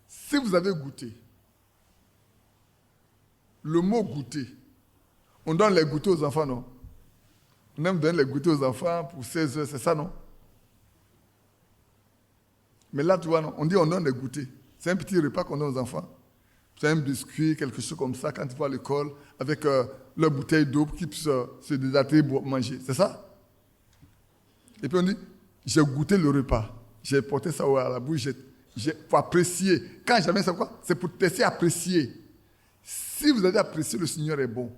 si vous avez goûté, le mot goûter, on donne les goûters aux enfants, non? On aime donner les goûters aux enfants pour 16 heures, c'est ça, non? Mais là, tu vois, non? On dit on donne les goûters. C'est un petit repas qu'on donne aux enfants. C'est un biscuit, quelque chose comme ça, quand ils vont à l'école, avec leur bouteille d'eau pour qu'ils puissent se déshydrater pour manger. C'est ça? Et puis on dit, j'ai goûté le repas. J'ai porté ça à la bouche, pour apprécier. Quand jamais c'est quoi? C'est pour tester, apprécier. Si vous avez apprécié, le Seigneur est bon.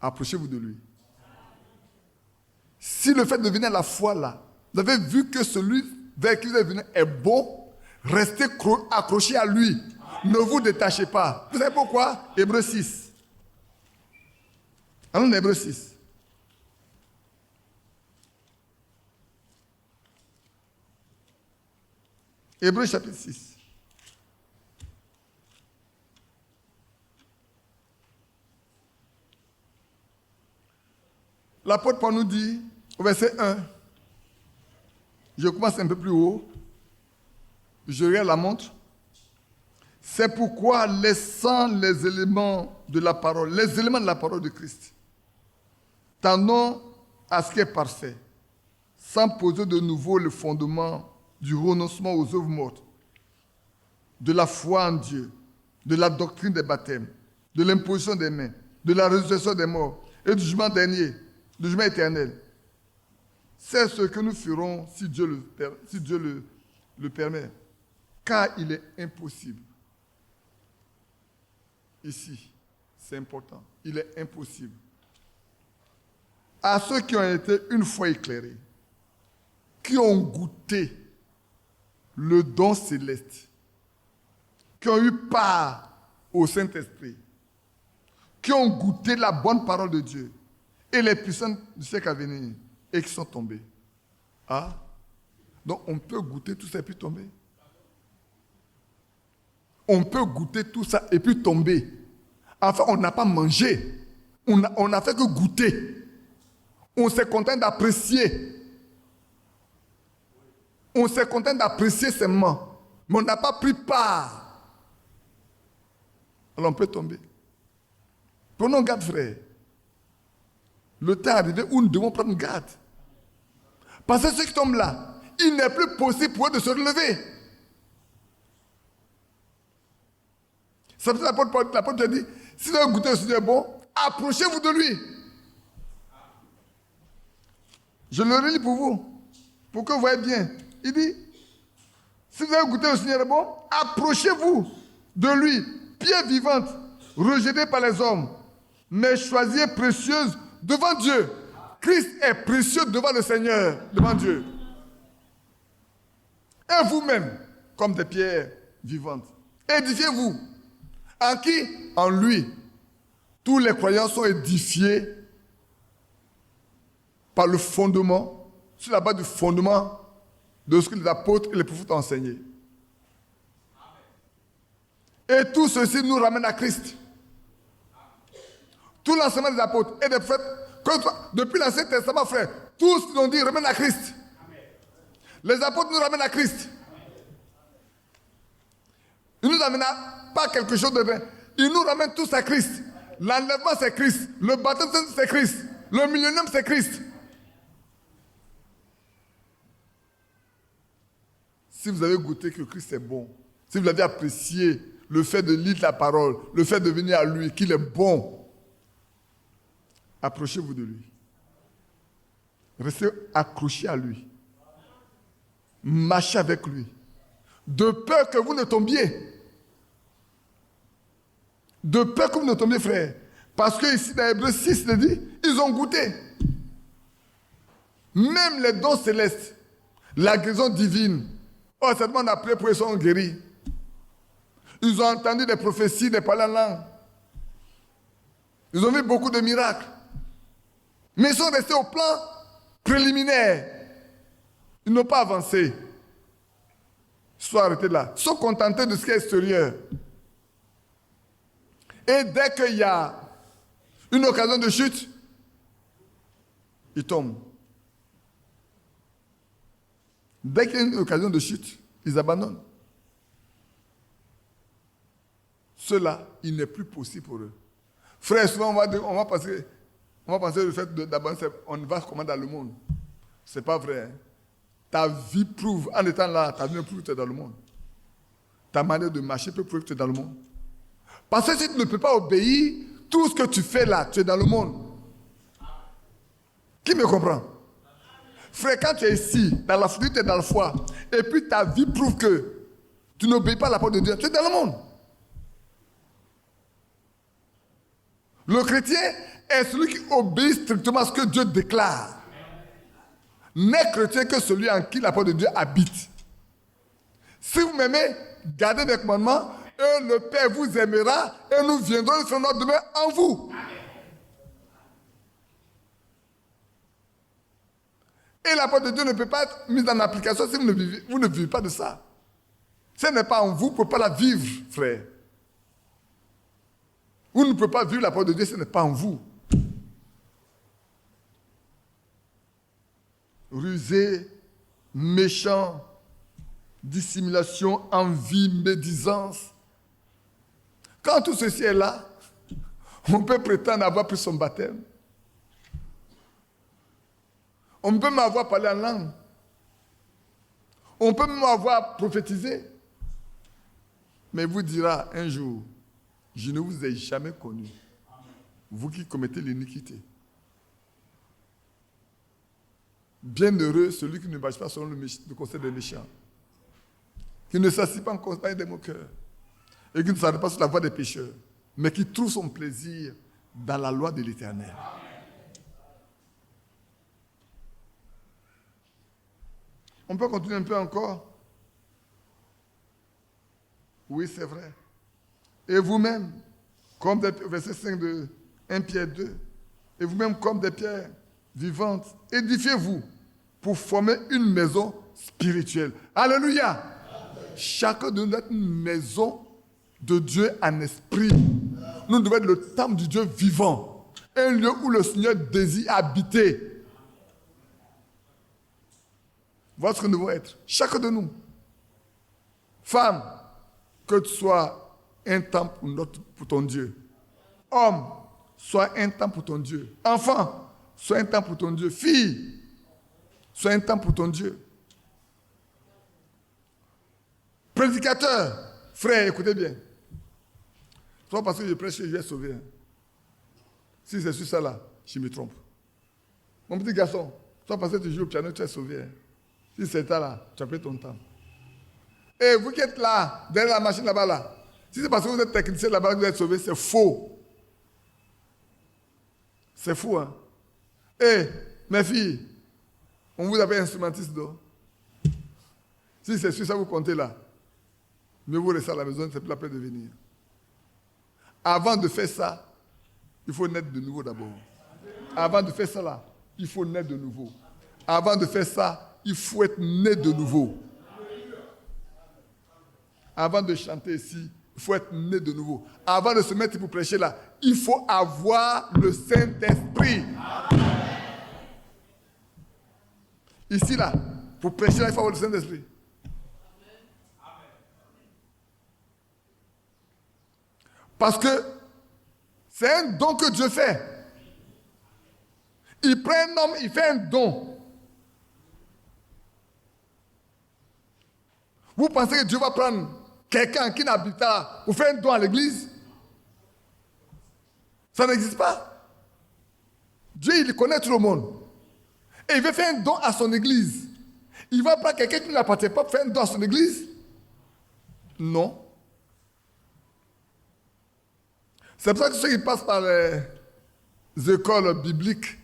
Approchez-vous de lui. Si le fait de venir à la foi là, vous avez vu que celui vers qui vous êtes venu est bon, restez accrochés à lui. Ne vous détachez pas. Vous savez pourquoi? Hébreux 6. Allons dans Hébreux 6. Hébreux chapitre 6. L'apôtre Paul nous dit, au verset 1, je commence un peu plus haut, je regarde la montre. C'est pourquoi, laissant les éléments de la parole de Christ, tendons à ce qui est parfait, sans poser de nouveau le fondement du renoncement aux œuvres mortes, de la foi en Dieu, de la doctrine des baptêmes, de l'imposition des mains, de la résurrection des morts et du jugement dernier, du jugement éternel. C'est ce que nous ferons si Dieu le permet. Car il est impossible. Ici, c'est important. Il est impossible. À ceux qui ont été une fois éclairés, qui ont goûté le don céleste, qui ont eu part au Saint-Esprit, qui ont goûté la bonne parole de Dieu et les puissances du siècle à venir et qui sont tombés. Ah, donc on peut goûter tout ça et puis tomber. On peut goûter tout ça et puis tomber. Enfin, on n'a pas mangé. On n'a fait que goûter. On s'est content d'apprécier. On s'est content d'apprécier seulement. Mais on n'a pas pris part. Alors on peut tomber. Prenons garde, frère. Le temps est arrivé où nous devons prendre garde. Parce que ceux qui tombent là, il n'est plus possible pour eux de se relever. C'est pour ça que l'apôtre dit, si vous avez goûté au Seigneur bon, approchez-vous de lui. Je le relis pour vous, pour que vous voyez bien. Il dit, si vous avez goûté au Seigneur bon, approchez-vous de lui, pierre vivante, rejetée par les hommes, mais choisie et précieuse devant Dieu. Christ est précieux devant le Seigneur, devant Dieu. Et vous-même, comme des pierres vivantes, édifiez-vous. En qui? En lui. Tous les croyants sont édifiés par le fondement, sur la base du fondement de ce que les apôtres et les prophètes ont enseigné. Et tout ceci nous ramène à Christ. Tout l'enseignement des apôtres et des prophètes, depuis l'Ancien Testament, frère, tout ce qu'ils ont dit ramène à Christ. Les apôtres nous ramènent à Christ. Ils ne nous amènent pas quelque chose de vrai. Ils nous ramènent tous à Christ. L'enlèvement, c'est Christ. Le baptême, c'est Christ. Le millénium, c'est Christ. Si vous avez goûté que Christ est bon, si vous avez apprécié le fait de lire la parole, le fait de venir à lui, qu'il est bon, approchez-vous de lui. Restez accrochés à lui. Marchez avec lui. De peur que vous ne tombiez. De peur que vous ne tombiez, frère. Parce que ici, dans Hébreux 6, il dit, ils ont goûté. Même les dons célestes, la guérison divine, oh, certainement on a prié pour qu'ils soient guéris. Ils ont entendu des prophéties, des paroles en langue. Ils ont vu beaucoup de miracles. Mais ils sont restés au plan préliminaire. Ils n'ont pas avancé. Ils sont arrêtés là. Ils sont contentés de ce qui est extérieur. Et dès qu'il y a une occasion de chute, ils tombent. Dès qu'il y a une occasion de chute, ils abandonnent. Cela, il n'est plus possible pour eux. Frère, souvent on va penser le fait d'abandonner, on va comment dans le monde. Ce n'est pas vrai. Hein? Ta vie prouve, en étant là, ta vie prouve que tu es dans le monde. Ta manière de marcher peut prouver que tu es dans le monde. Parce que si tu ne peux pas obéir, tout ce que tu fais là, tu es dans le monde. Qui me comprend? Frère, quand tu es ici, dans la foi, tu es dans la foi, et puis ta vie prouve que tu n'obéis pas à la parole de Dieu, tu es dans le monde. Le chrétien est celui qui obéit strictement à ce que Dieu déclare. N'est chrétien que celui en qui la parole de Dieu habite. Si vous m'aimez, gardez mes commandements, et le Père vous aimera, et nous viendrons faire notre demeure en vous. Et la parole de Dieu ne peut pas être mise en application si vous ne vivez pas de ça. Si elle n'est pas en vous, vous ne pouvez pas la vivre, frère. Vous ne pouvez pas vivre la parole de Dieu si elle n'est pas en vous. Rusé, méchant, dissimulation, envie, médisance. Quand tout ceci est là, on peut prétendre avoir pris son baptême. On peut m'avoir parlé en langue. On peut m'avoir prophétisé. Mais vous dira un jour, je ne vous ai jamais connu. Vous qui commettez l'iniquité. Bienheureux celui qui ne marche pas selon le conseil des méchants, qui ne s'assied pas en compagnie des moqueurs, et qui ne s'arrête pas sur la voie des pécheurs, mais qui trouve son plaisir dans la loi de l'Éternel. On peut continuer un peu encore? Oui, c'est vrai. Et vous-même, comme des, verset 5 de 1 Pierre 2, et vous-même comme des pierres vivantes, édifiez-vous pour former une maison spirituelle. Alléluia! Chacun de nous est une maison de Dieu en esprit. Nous devons être le temple du Dieu vivant. Un lieu où le Seigneur désire habiter. Voilà ce que nous devons être. Chacun de nous. Femme, que tu sois un temple pour ton Dieu. Homme, sois un temple pour ton Dieu. Enfant, sois un temple pour ton Dieu. Fille, sois un temple pour ton Dieu. Prédicateur, frère, écoutez bien. Toi, parce que je prêche, je vais sauver. Si c'est sur ça là, je me trompe. Mon petit garçon, toi, parce que tu joues au piano, tu es sauvé. Si c'est ça là, tu as pris ton temps. Et vous qui êtes là, derrière la machine là-bas là, si c'est parce que vous êtes technicien là-bas que vous êtes sauvé, c'est faux. C'est fou, hein. Et mes filles, on vous appelle instrumentiste d'eau. Si c'est sur ça vous comptez là, mieux vous restez à la maison, c'est plus la peine de venir. Avant de faire ça, Il faut naître de nouveau d'abord. Avant de faire ça là, il faut naître de nouveau. Avant de faire ça, il faut être né de nouveau. Avant de chanter ici, il faut être né de nouveau. Avant de se mettre pour prêcher là, il faut avoir le Saint-Esprit. Ici là, pour prêcher là, il faut avoir le Saint-Esprit. Parce que c'est un don que Dieu fait. Il prend un homme, il fait un don. Vous pensez que Dieu va prendre quelqu'un qui n'habite pas pour faire un don à l'église? Ça n'existe pas. Dieu, il connaît tout le monde. Et il veut faire un don à son église. Il va prendre quelqu'un qui ne l'appartient pas pour faire un don à son église? Non. C'est pour ça que ceux qui passent par les écoles bibliques,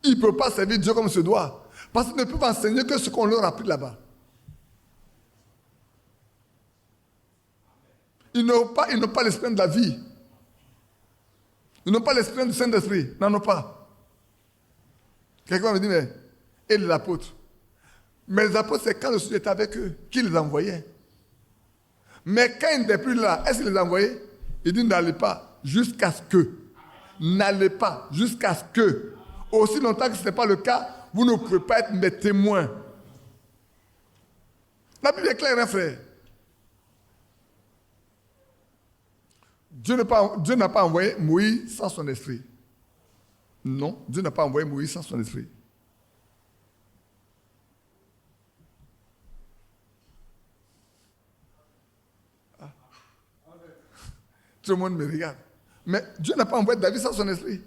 ils ne peuvent pas servir Dieu comme se doit. Parce qu'ils ne peuvent enseigner que ce qu'on leur a appris là-bas. Ils n'ont pas l'esprit de la vie. Ils n'ont pas l'esprit du Saint-Esprit. Ils n'en ont pas. Quelqu'un me dit, mais, et les apôtres? Mais les apôtres, c'est quand le Seigneur était avec eux, qui les envoyait. Mais quand ils n'étaient plus là, est-ce qu'il les envoyait? Il dit, n'allez pas jusqu'à ce que. N'allez pas jusqu'à ce que. Aussi longtemps que ce n'est pas le cas, vous ne pouvez pas être mes témoins. La Bible est claire, hein, frère. Dieu n'a pas envoyé Moïse sans son esprit. Non, Dieu n'a pas envoyé Moïse sans son esprit. Ah. Tout le monde me regarde. Mais Dieu n'a pas envoyé David sans son esprit.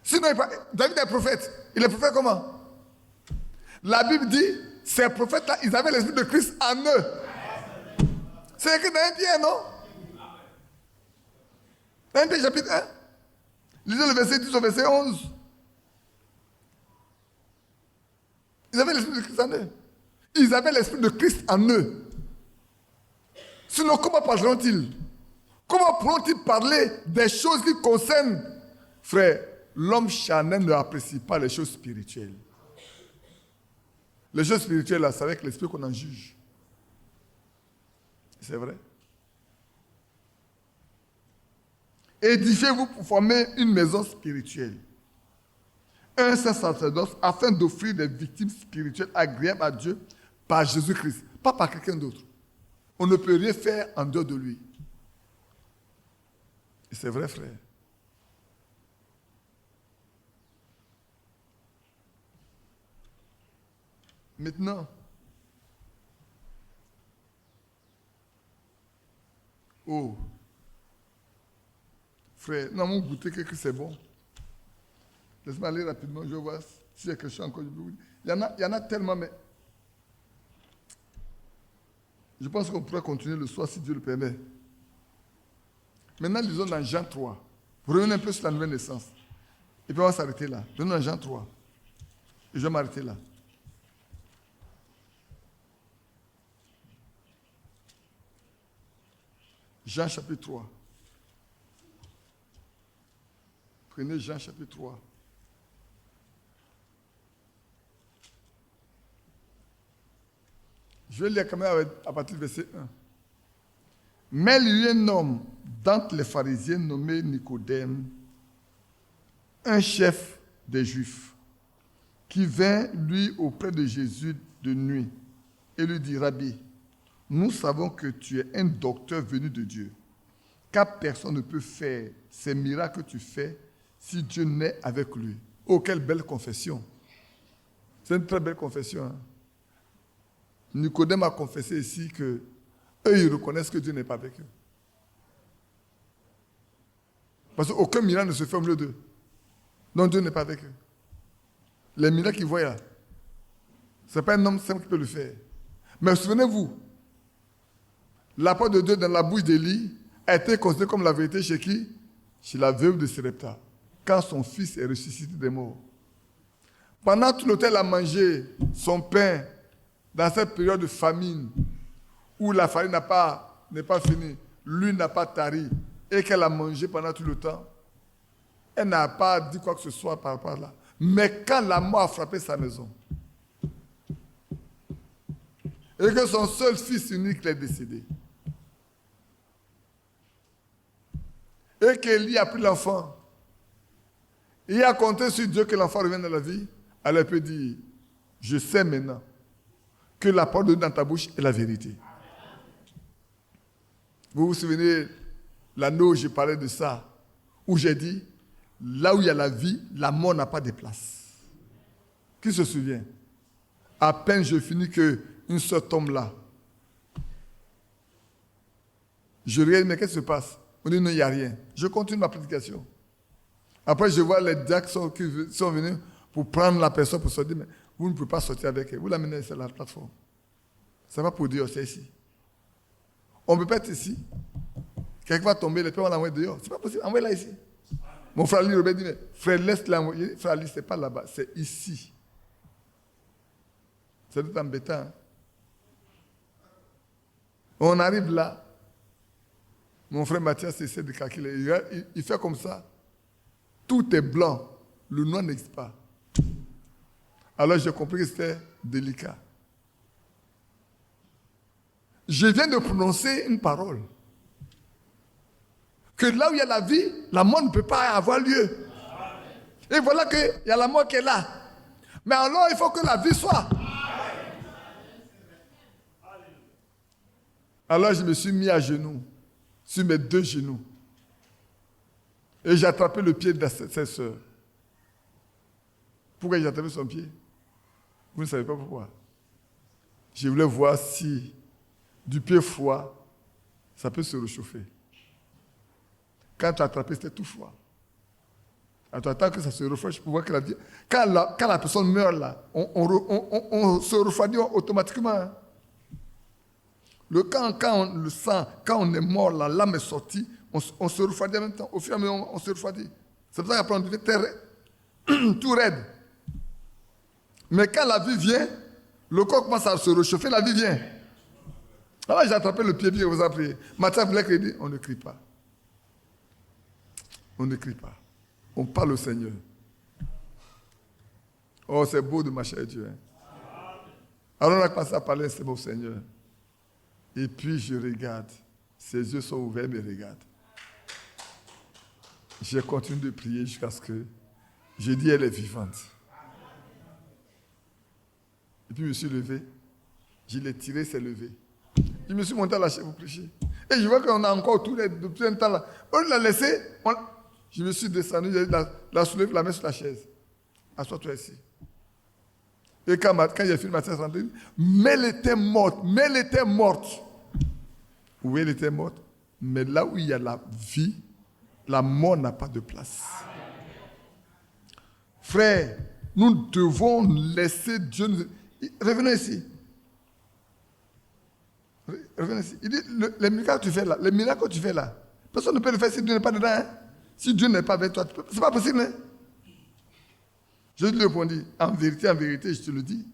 Sinon, David est prophète. Il est prophète comment? La Bible dit, ces prophètes-là, ils avaient l'esprit de Christ en eux. C'est écrit dans 1 Pierre, non? 1 Pierre chapitre 1. Lisez le verset 10 au verset 11. Ils avaient l'esprit de Christ en eux. Ils avaient l'esprit de Christ en eux. Sinon, comment parleront-ils? Comment pourront-ils parler des choses qui concernent, frère? L'homme charnel ne apprécie pas les choses spirituelles. Les choses spirituelles, là, c'est avec l'esprit qu'on en juge. C'est vrai. Édifiez-vous pour former une maison spirituelle, un saint sacerdoce, afin d'offrir des victimes spirituelles agréables à Dieu par Jésus-Christ, pas par quelqu'un d'autre. On ne peut rien faire en dehors de lui. Et c'est vrai, frère. Maintenant, oh, frère, nous avons goûté que c'est bon. Laisse-moi aller rapidement, je vois s'il y a quelque chose encore. Il y en a tellement, mais je pense qu'on pourrait continuer le soir si Dieu le permet. Maintenant, lisons dans Jean 3. Revenons un peu sur la nouvelle naissance. Et puis on va s'arrêter là. Venons dans Jean 3. Et je vais m'arrêter là. Jean chapitre 3. Prenez Jean chapitre 3. Je vais lire quand même à partir du verset 1. Mais il y a un homme d'entre les pharisiens nommé Nicodème, un chef des Juifs, qui vint lui auprès de Jésus de nuit et lui dit, Rabbi, nous savons que tu es un docteur venu de Dieu, car personne ne peut faire ces miracles que tu fais si Dieu n'est avec lui. Oh, quelle belle confession. C'est une très belle confession. Hein? Nicodème a confessé ici que eux, ils reconnaissent que Dieu n'est pas avec eux. Parce qu'aucun miracle ne se fait au milieu d'eux. Donc Dieu n'est pas avec eux. Les miracles qu'ils voient là, ce n'est pas un homme simple qui peut le faire. Mais souvenez-vous, la parole de Dieu dans la bouche d'Élie a été considérée comme la vérité chez qui? Chez la veuve de Sérepta, quand son fils est ressuscité des morts. Pendant tout le temps, elle a mangé son pain dans cette période de famine où la farine n'est pas finie, l'huile n'a pas tari, et qu'elle a mangé pendant tout le temps. elle n'a pas dit quoi que ce soit par rapport à là. Mais quand la mort a frappé sa maison, et que son seul fils unique est décédé, et qu'Élie a pris l'enfant, il a compté sur Dieu que l'enfant revienne dans la vie, elle peut dire, je sais maintenant que la parole de Dieu dans ta bouche est la vérité. Vous vous souvenez, l'année où je parlais de ça, où j'ai dit, là où il y a la vie, la mort n'a pas de place. Qui se souvient? À peine je finis qu'une seule tombe là. Je regarde, mais qu'est-ce qui se passe? On dit, non, il n'y a rien. Je continue ma prédication. Après, je vois les diacres qui sont venus pour prendre la personne pour sortir, mais vous ne pouvez pas sortir avec elle. Vous l'amenez sur la plateforme. Ça va pour dire, c'est ici. On ne peut pas être ici. Quelqu'un va tomber, les pères vont l'envoyer dehors. C'est pas possible, envoyez-la ici. Mon frère Lee Robert dit, mais frère, laisse-la envoyer. Frère Lee, ce n'est pas là-bas, c'est ici. C'est tout embêtant. Hein? On arrive là. Mon frère Mathias essaie de calculer. Il fait comme ça. Tout est blanc. Le noir n'existe pas. Alors j'ai compris que c'était délicat. Je viens de prononcer une parole. Que là où il y a la vie, la mort ne peut pas avoir lieu. Et voilà qu'il y a la mort qui est là. Mais alors il faut que la vie soit. Alors je me suis mis à genoux, sur mes 2 genoux. Et j'ai attrapé le pied de cette sœur. Pourquoi j'ai attrapé son pied? Vous ne savez pas pourquoi. Je voulais voir si du pied froid, ça peut se réchauffer. Quand tu as attrapé, c'était tout froid. Alors, tu attends que ça se refroidisse pour voir que la vie... Quand la personne meurt là, on se refroidit automatiquement. Hein. Quand on le sent, quand on est mort, là, l'âme est sortie, on se refroidit en même temps. Au fur et à mesure, on se refroidit. C'est pour ça qu'après, on devient tout raide. Mais quand la vie vient, le corps commence à se réchauffer, la vie vient. Alors j'ai attrapé le pied, puis je vous ai prié. Mathieu voulait crier, on ne crie pas. On ne crie pas. On parle au Seigneur. Oh, c'est beau de marcher avec Dieu. Hein? Alors on a commencé à parler, c'est beau Seigneur. Et puis je regarde. Ses yeux sont ouverts, mais regarde. J'ai continué de prier jusqu'à ce que j'ai dit, elle est vivante. Et puis je me suis levé. Je l'ai tiré, c'est levé. Je me suis monté à la chaise pour prêcher. Et je vois qu'on a encore tout depuis un temps là. On l'a laissé. Je me suis descendu, j'ai la soulevé, la mettre sur la chaise. Assois-toi ici. Et quand j'ai fini ma chaise rentrée, mais elle était morte. Oui, elle était morte. Mais là où il y a la vie, la mort n'a pas de place. Frère, nous devons laisser Dieu nous... Revenez ici. Revenez ici. Il dit, les miracles que tu fais là, personne ne peut le faire si Dieu n'est pas dedans. Hein? Si Dieu n'est pas avec toi, ce n'est pas possible. Hein? Je lui répondis, en vérité, je te le dis,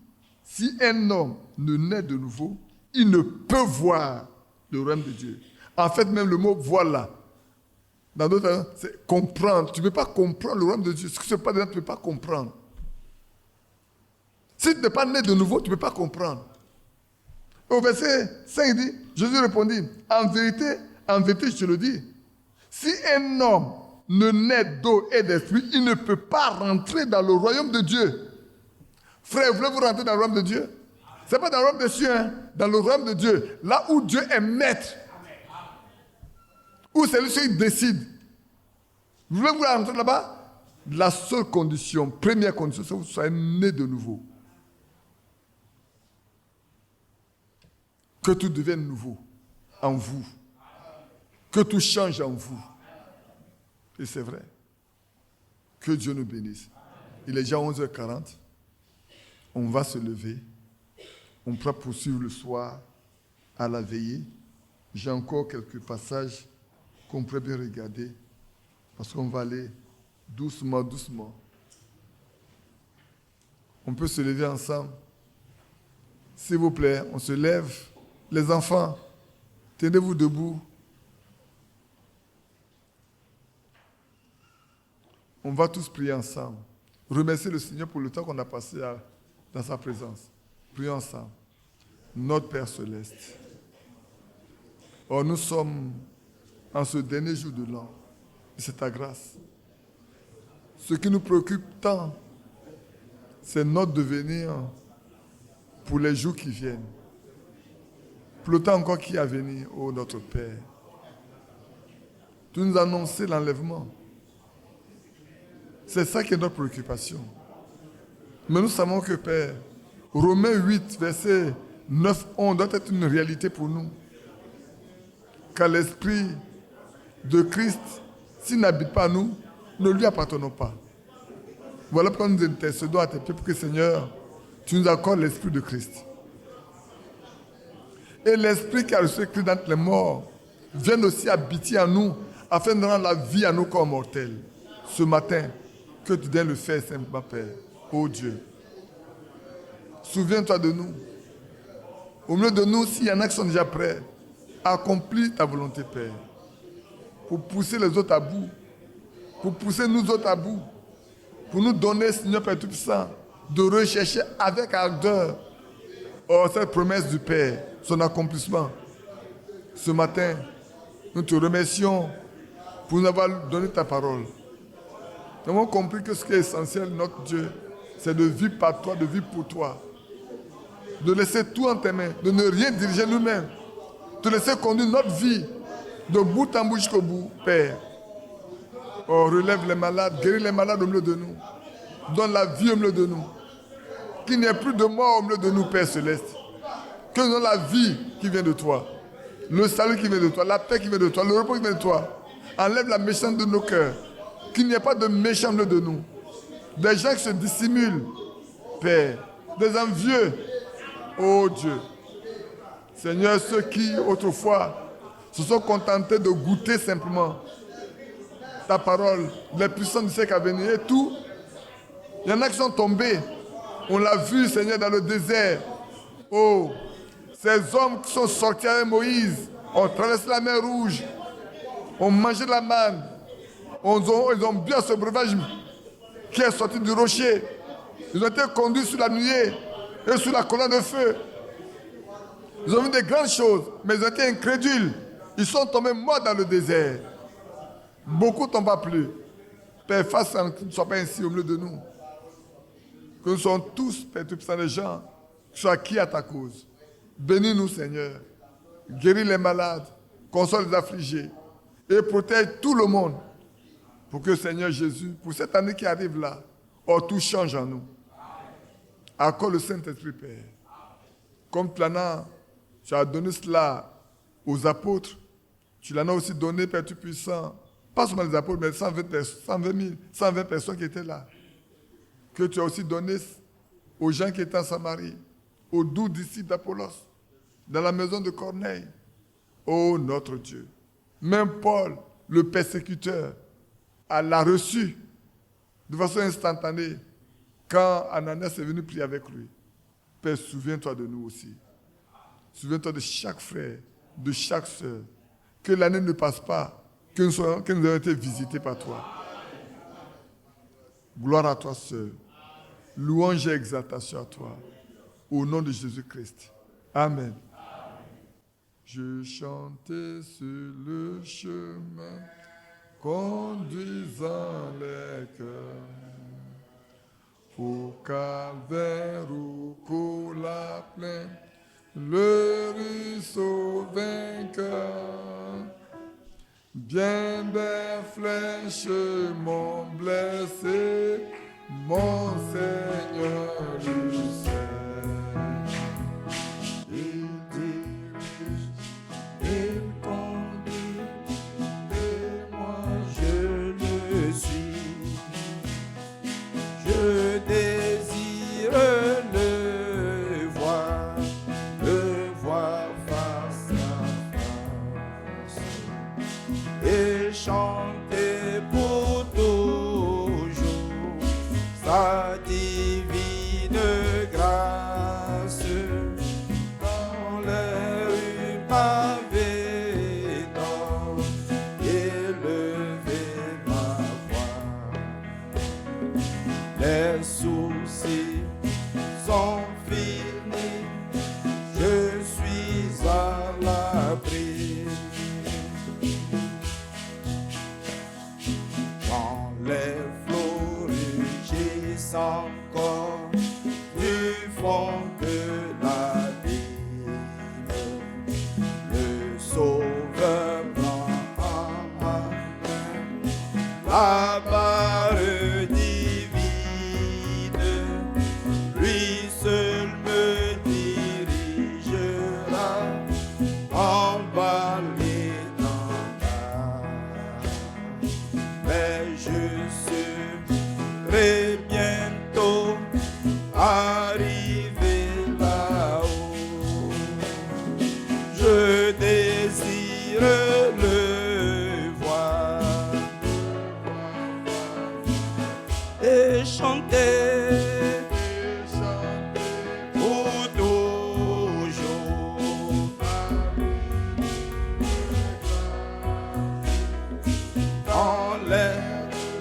si un homme ne naît de nouveau, il ne peut voir le royaume de Dieu. En fait, même le mot voir là, dans d'autres termes, c'est comprendre. Tu ne peux pas comprendre le royaume de Dieu. Ce qui se passe dedans, tu ne peux pas comprendre. Si tu n'es pas né de nouveau, tu ne peux pas comprendre. Au verset 5, il dit, Jésus répondit, en vérité, je te le dis, si un homme ne naît d'eau et d'esprit, il ne peut pas rentrer dans le royaume de Dieu. Frère, voulez-vous rentrer dans le royaume de Dieu? Ce n'est pas dans le royaume des cieux, hein? Dans le royaume de Dieu, là où Dieu est maître, où c'est lui qui décide. Voulez-vous rentrer là-bas? La seule condition, première condition, c'est que vous soyez né de nouveau. Que tout devienne nouveau en vous. Que tout change en vous. Et c'est vrai. Que Dieu nous bénisse. Il est déjà 11h40. On va se lever. On pourra poursuivre le soir à la veillée. J'ai encore quelques passages qu'on pourrait bien regarder. Parce qu'on va aller doucement, doucement. On peut se lever ensemble. S'il vous plaît, on se lève. Les enfants, tenez-vous debout. On va tous prier ensemble. Remercier le Seigneur pour le temps qu'on a passé dans sa présence. Prions ensemble. Notre Père Céleste. Oh, nous sommes en ce dernier jour de l'an. C'est ta grâce. Ce qui nous préoccupe tant, c'est notre devenir pour les jours qui viennent. Pour le temps encore qui est à venir, ô notre Père. Tu nous as annoncé l'enlèvement. C'est ça qui est notre préoccupation. Mais nous savons que, Père, Romains 8, verset 9-11 doit être une réalité pour nous. Car l'Esprit de Christ, s'il n'habite pas nous, ne lui appartenons pas. Voilà pourquoi nous intercédons à tes pieds pour que, Seigneur, tu nous accordes l'Esprit de Christ. Et l'Esprit qui a reçu Christ d'entre les morts vienne aussi habiter en nous afin de rendre la vie à nos corps mortels. Ce matin, que tu donnes le faire simplement, Père. Ô Dieu, souviens-toi de nous. Au milieu de nous, s'il y en a qui sont déjà prêts, accomplis ta volonté, Père, pour pousser les autres à bout, pour pousser nous autres à bout, pour nous donner, Seigneur Père Tout-Puissant, de rechercher avec ardeur cette promesse du Père, son accomplissement. Ce matin, nous te remercions pour nous avoir donné ta parole. Nous avons compris que ce qui est essentiel, notre Dieu, c'est de vivre par toi, de vivre pour toi. De laisser tout en tes mains, de ne rien diriger nous-mêmes. De laisser conduire notre vie de bout en bout jusqu'au bout, Père. Oh, relève les malades, guéris les malades au milieu de nous. Donne la vie au milieu de nous. Qu'il n'y ait plus de mort au milieu de nous, Père Céleste. Que nous ayons la vie qui vient de toi. Le salut qui vient de toi, la paix qui vient de toi, le repos qui vient de toi. Enlève la méchanceté de nos cœurs. Qu'il n'y ait pas de méchants au milieu de nous. Des gens qui se dissimulent, Père. Des envieux. Oh Dieu. Seigneur, ceux qui, autrefois, se sont contentés de goûter simplement ta parole, les puissants du siècle à venir et tout. Il y en a qui sont tombés. On l'a vu, Seigneur, dans le désert. Oh, ces hommes qui sont sortis avec Moïse, ont traversé la mer Rouge, ont mangé de la manne, ils ont bu à ce breuvage qui est sorti du rocher. Ils ont été conduits sur la nuée et sur la colonne de feu. Ils ont vu des grandes choses, mais ils ont été incrédules. Ils sont tombés morts dans le désert. Beaucoup n'ont pas plu. Père, fasse que ce ne soit pas ainsi au milieu de nous. Que nous soyons tous, Père Tout-Puissant, des gens qui soient acquis à ta cause. Bénis-nous, Seigneur. Guéris les malades, console les affligés et protège tout le monde. Pour que, Seigneur Jésus, pour cette année qui arrive là, tout change en nous. Accorde le Saint-Esprit, Père. Comme tu as donné cela aux apôtres, tu l'en as aussi donné, Père Tout-Puissant, pas seulement les apôtres, mais 120 personnes qui étaient là. Que tu as aussi donné aux gens qui étaient en Samarie, aux 12 disciples d'Apollos, dans la maison de Corneille. Oh notre Dieu. Même Paul, le persécuteur, l'a reçu de façon instantanée quand Ananias est venu prier avec lui. Père, souviens-toi de nous aussi. Souviens-toi de chaque frère, de chaque sœur. Que l'année ne passe pas, que nous ayons été visités par toi. Gloire à toi seul. Louange et exaltation à toi. Au nom de Jésus-Christ. Amen. Je chantais sur le chemin, conduisant les cœurs, au calvaire ou pour la plaine, le ruisseau vainqueur. Bien des flèches m'ont blessé, mon Seigneur le sait. Il dirige, il conduit, et moi je le suis. Je désire le voir face à face, et chanter pour toujours sa divine grâce dans les rues pavées d'or, élever ma voix mes soucis sont finis, je suis à l'abri. Quand les flots rugissent encore du fond de l'abîme, le Sauveur prend en main la barre divine, lui seul me dirigera en vallée d'en bas. Mais je serai bientôt arrivé là-haut. Je désire le voir et chanter pour toujours dans les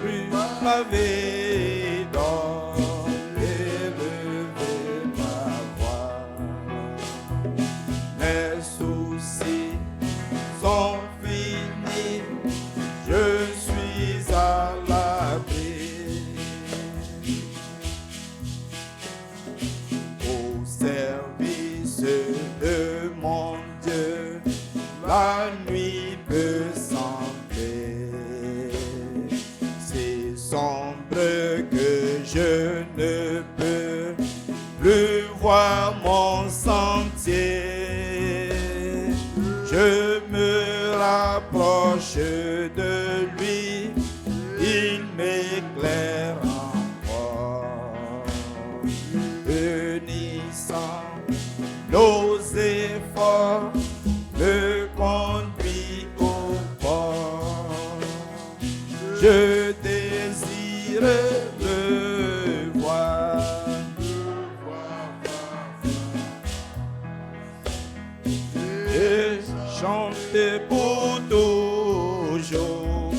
rues pavées d'or, élever ma voix. Mes soucis sont finis, je suis à l'abri. Au service de mon Dieu, la nuit peut sembler si sombre que je ne peux plus voir mon sentier. Je me rapproche de lui, il m'éclaire encore, unissant nos efforts, me conduit au port. Je désire le voir et chanter pour toujours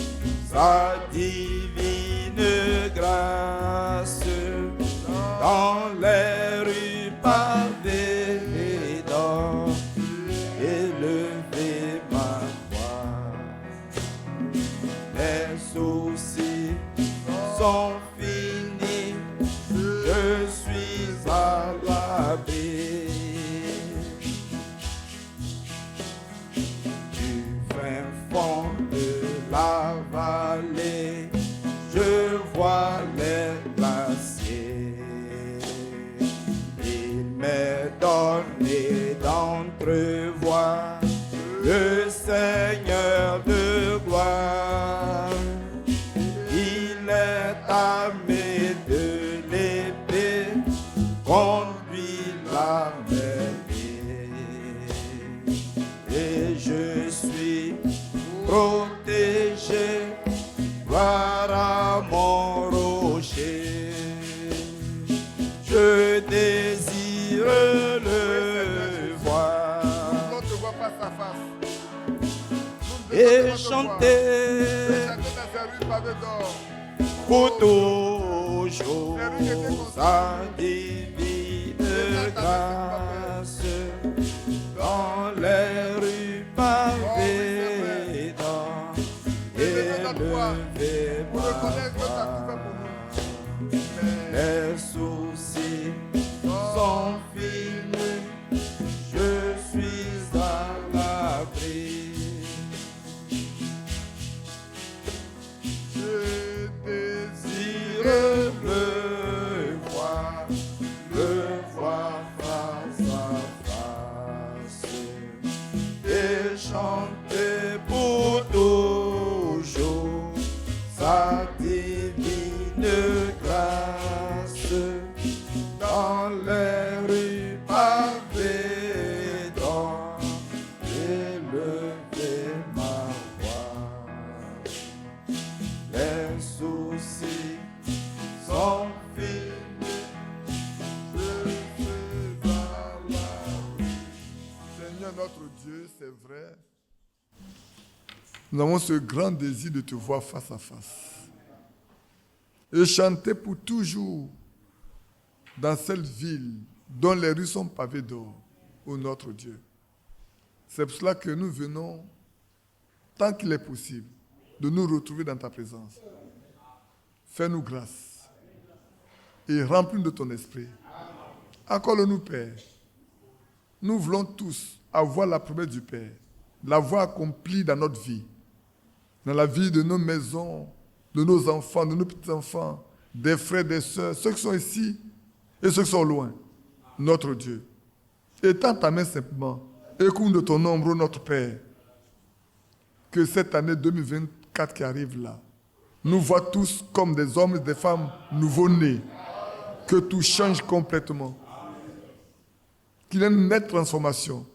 sa divine grâce dans les rues pavées d'or, élever ma voix. Les soucis sont finis, je suis à l'abri. Du fin fond de la vallée, je vois les glaciers. Il m'est donné d'entrevoir le Seigneur de gloire. Il est armé de l'épée, conduit la mêlée. Et je suis protégé, gloire à mon rocher. Je désire le voir On te voit face à face. et chanter Chacun dans sa rue pavé d'or. pour toujours sa divine grâce dans les rues pavées d'or, élever Pour ma reconnaître que tu as tout fait voix. pour nous. Les soucis sont finis, je suis à l'abri. Je désire Le voir face à face et chanter pour toujours sa divine grâce dans les rues pavées d'or, élever ma voix. Les soucis sont finis, je suis à l'abri. Seigneur notre Dieu, c'est vrai. Nous avons ce grand désir de te voir face à face. Et chanter pour toujours dans cette ville dont les rues sont pavées d'or, ô notre Dieu. C'est pour cela que nous venons, tant qu'il est possible, de nous retrouver dans ta présence. Fais-nous grâce et remplis-nous de ton esprit. Accorde-nous, Père. Nous voulons tous avoir la promesse du Père, l'avoir accomplie dans notre vie, dans la vie de nos maisons, de nos enfants, de nos petits-enfants, des frères, des sœurs, ceux qui sont ici et ceux qui sont loin. Notre Dieu, étends ta main simplement, écoute de ton ombre, notre Père, que cette année 2024 qui arrive là, nous voit tous comme des hommes et des femmes nouveau-nés, que tout change complètement, qu'il y ait une nette transformation,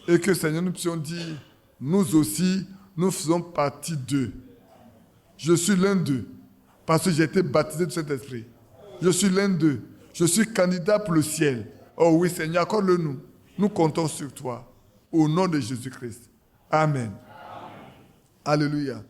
et que, Seigneur, nous puissions dire, nous aussi, nous faisons partie d'eux. Je suis l'un d'eux, parce que j'ai été baptisé de cet esprit. Je suis l'un d'eux. Je suis candidat pour le ciel. Oh oui, Seigneur, accorde-le-nous. Nous comptons sur toi. Au nom de Jésus-Christ. Amen. Alléluia.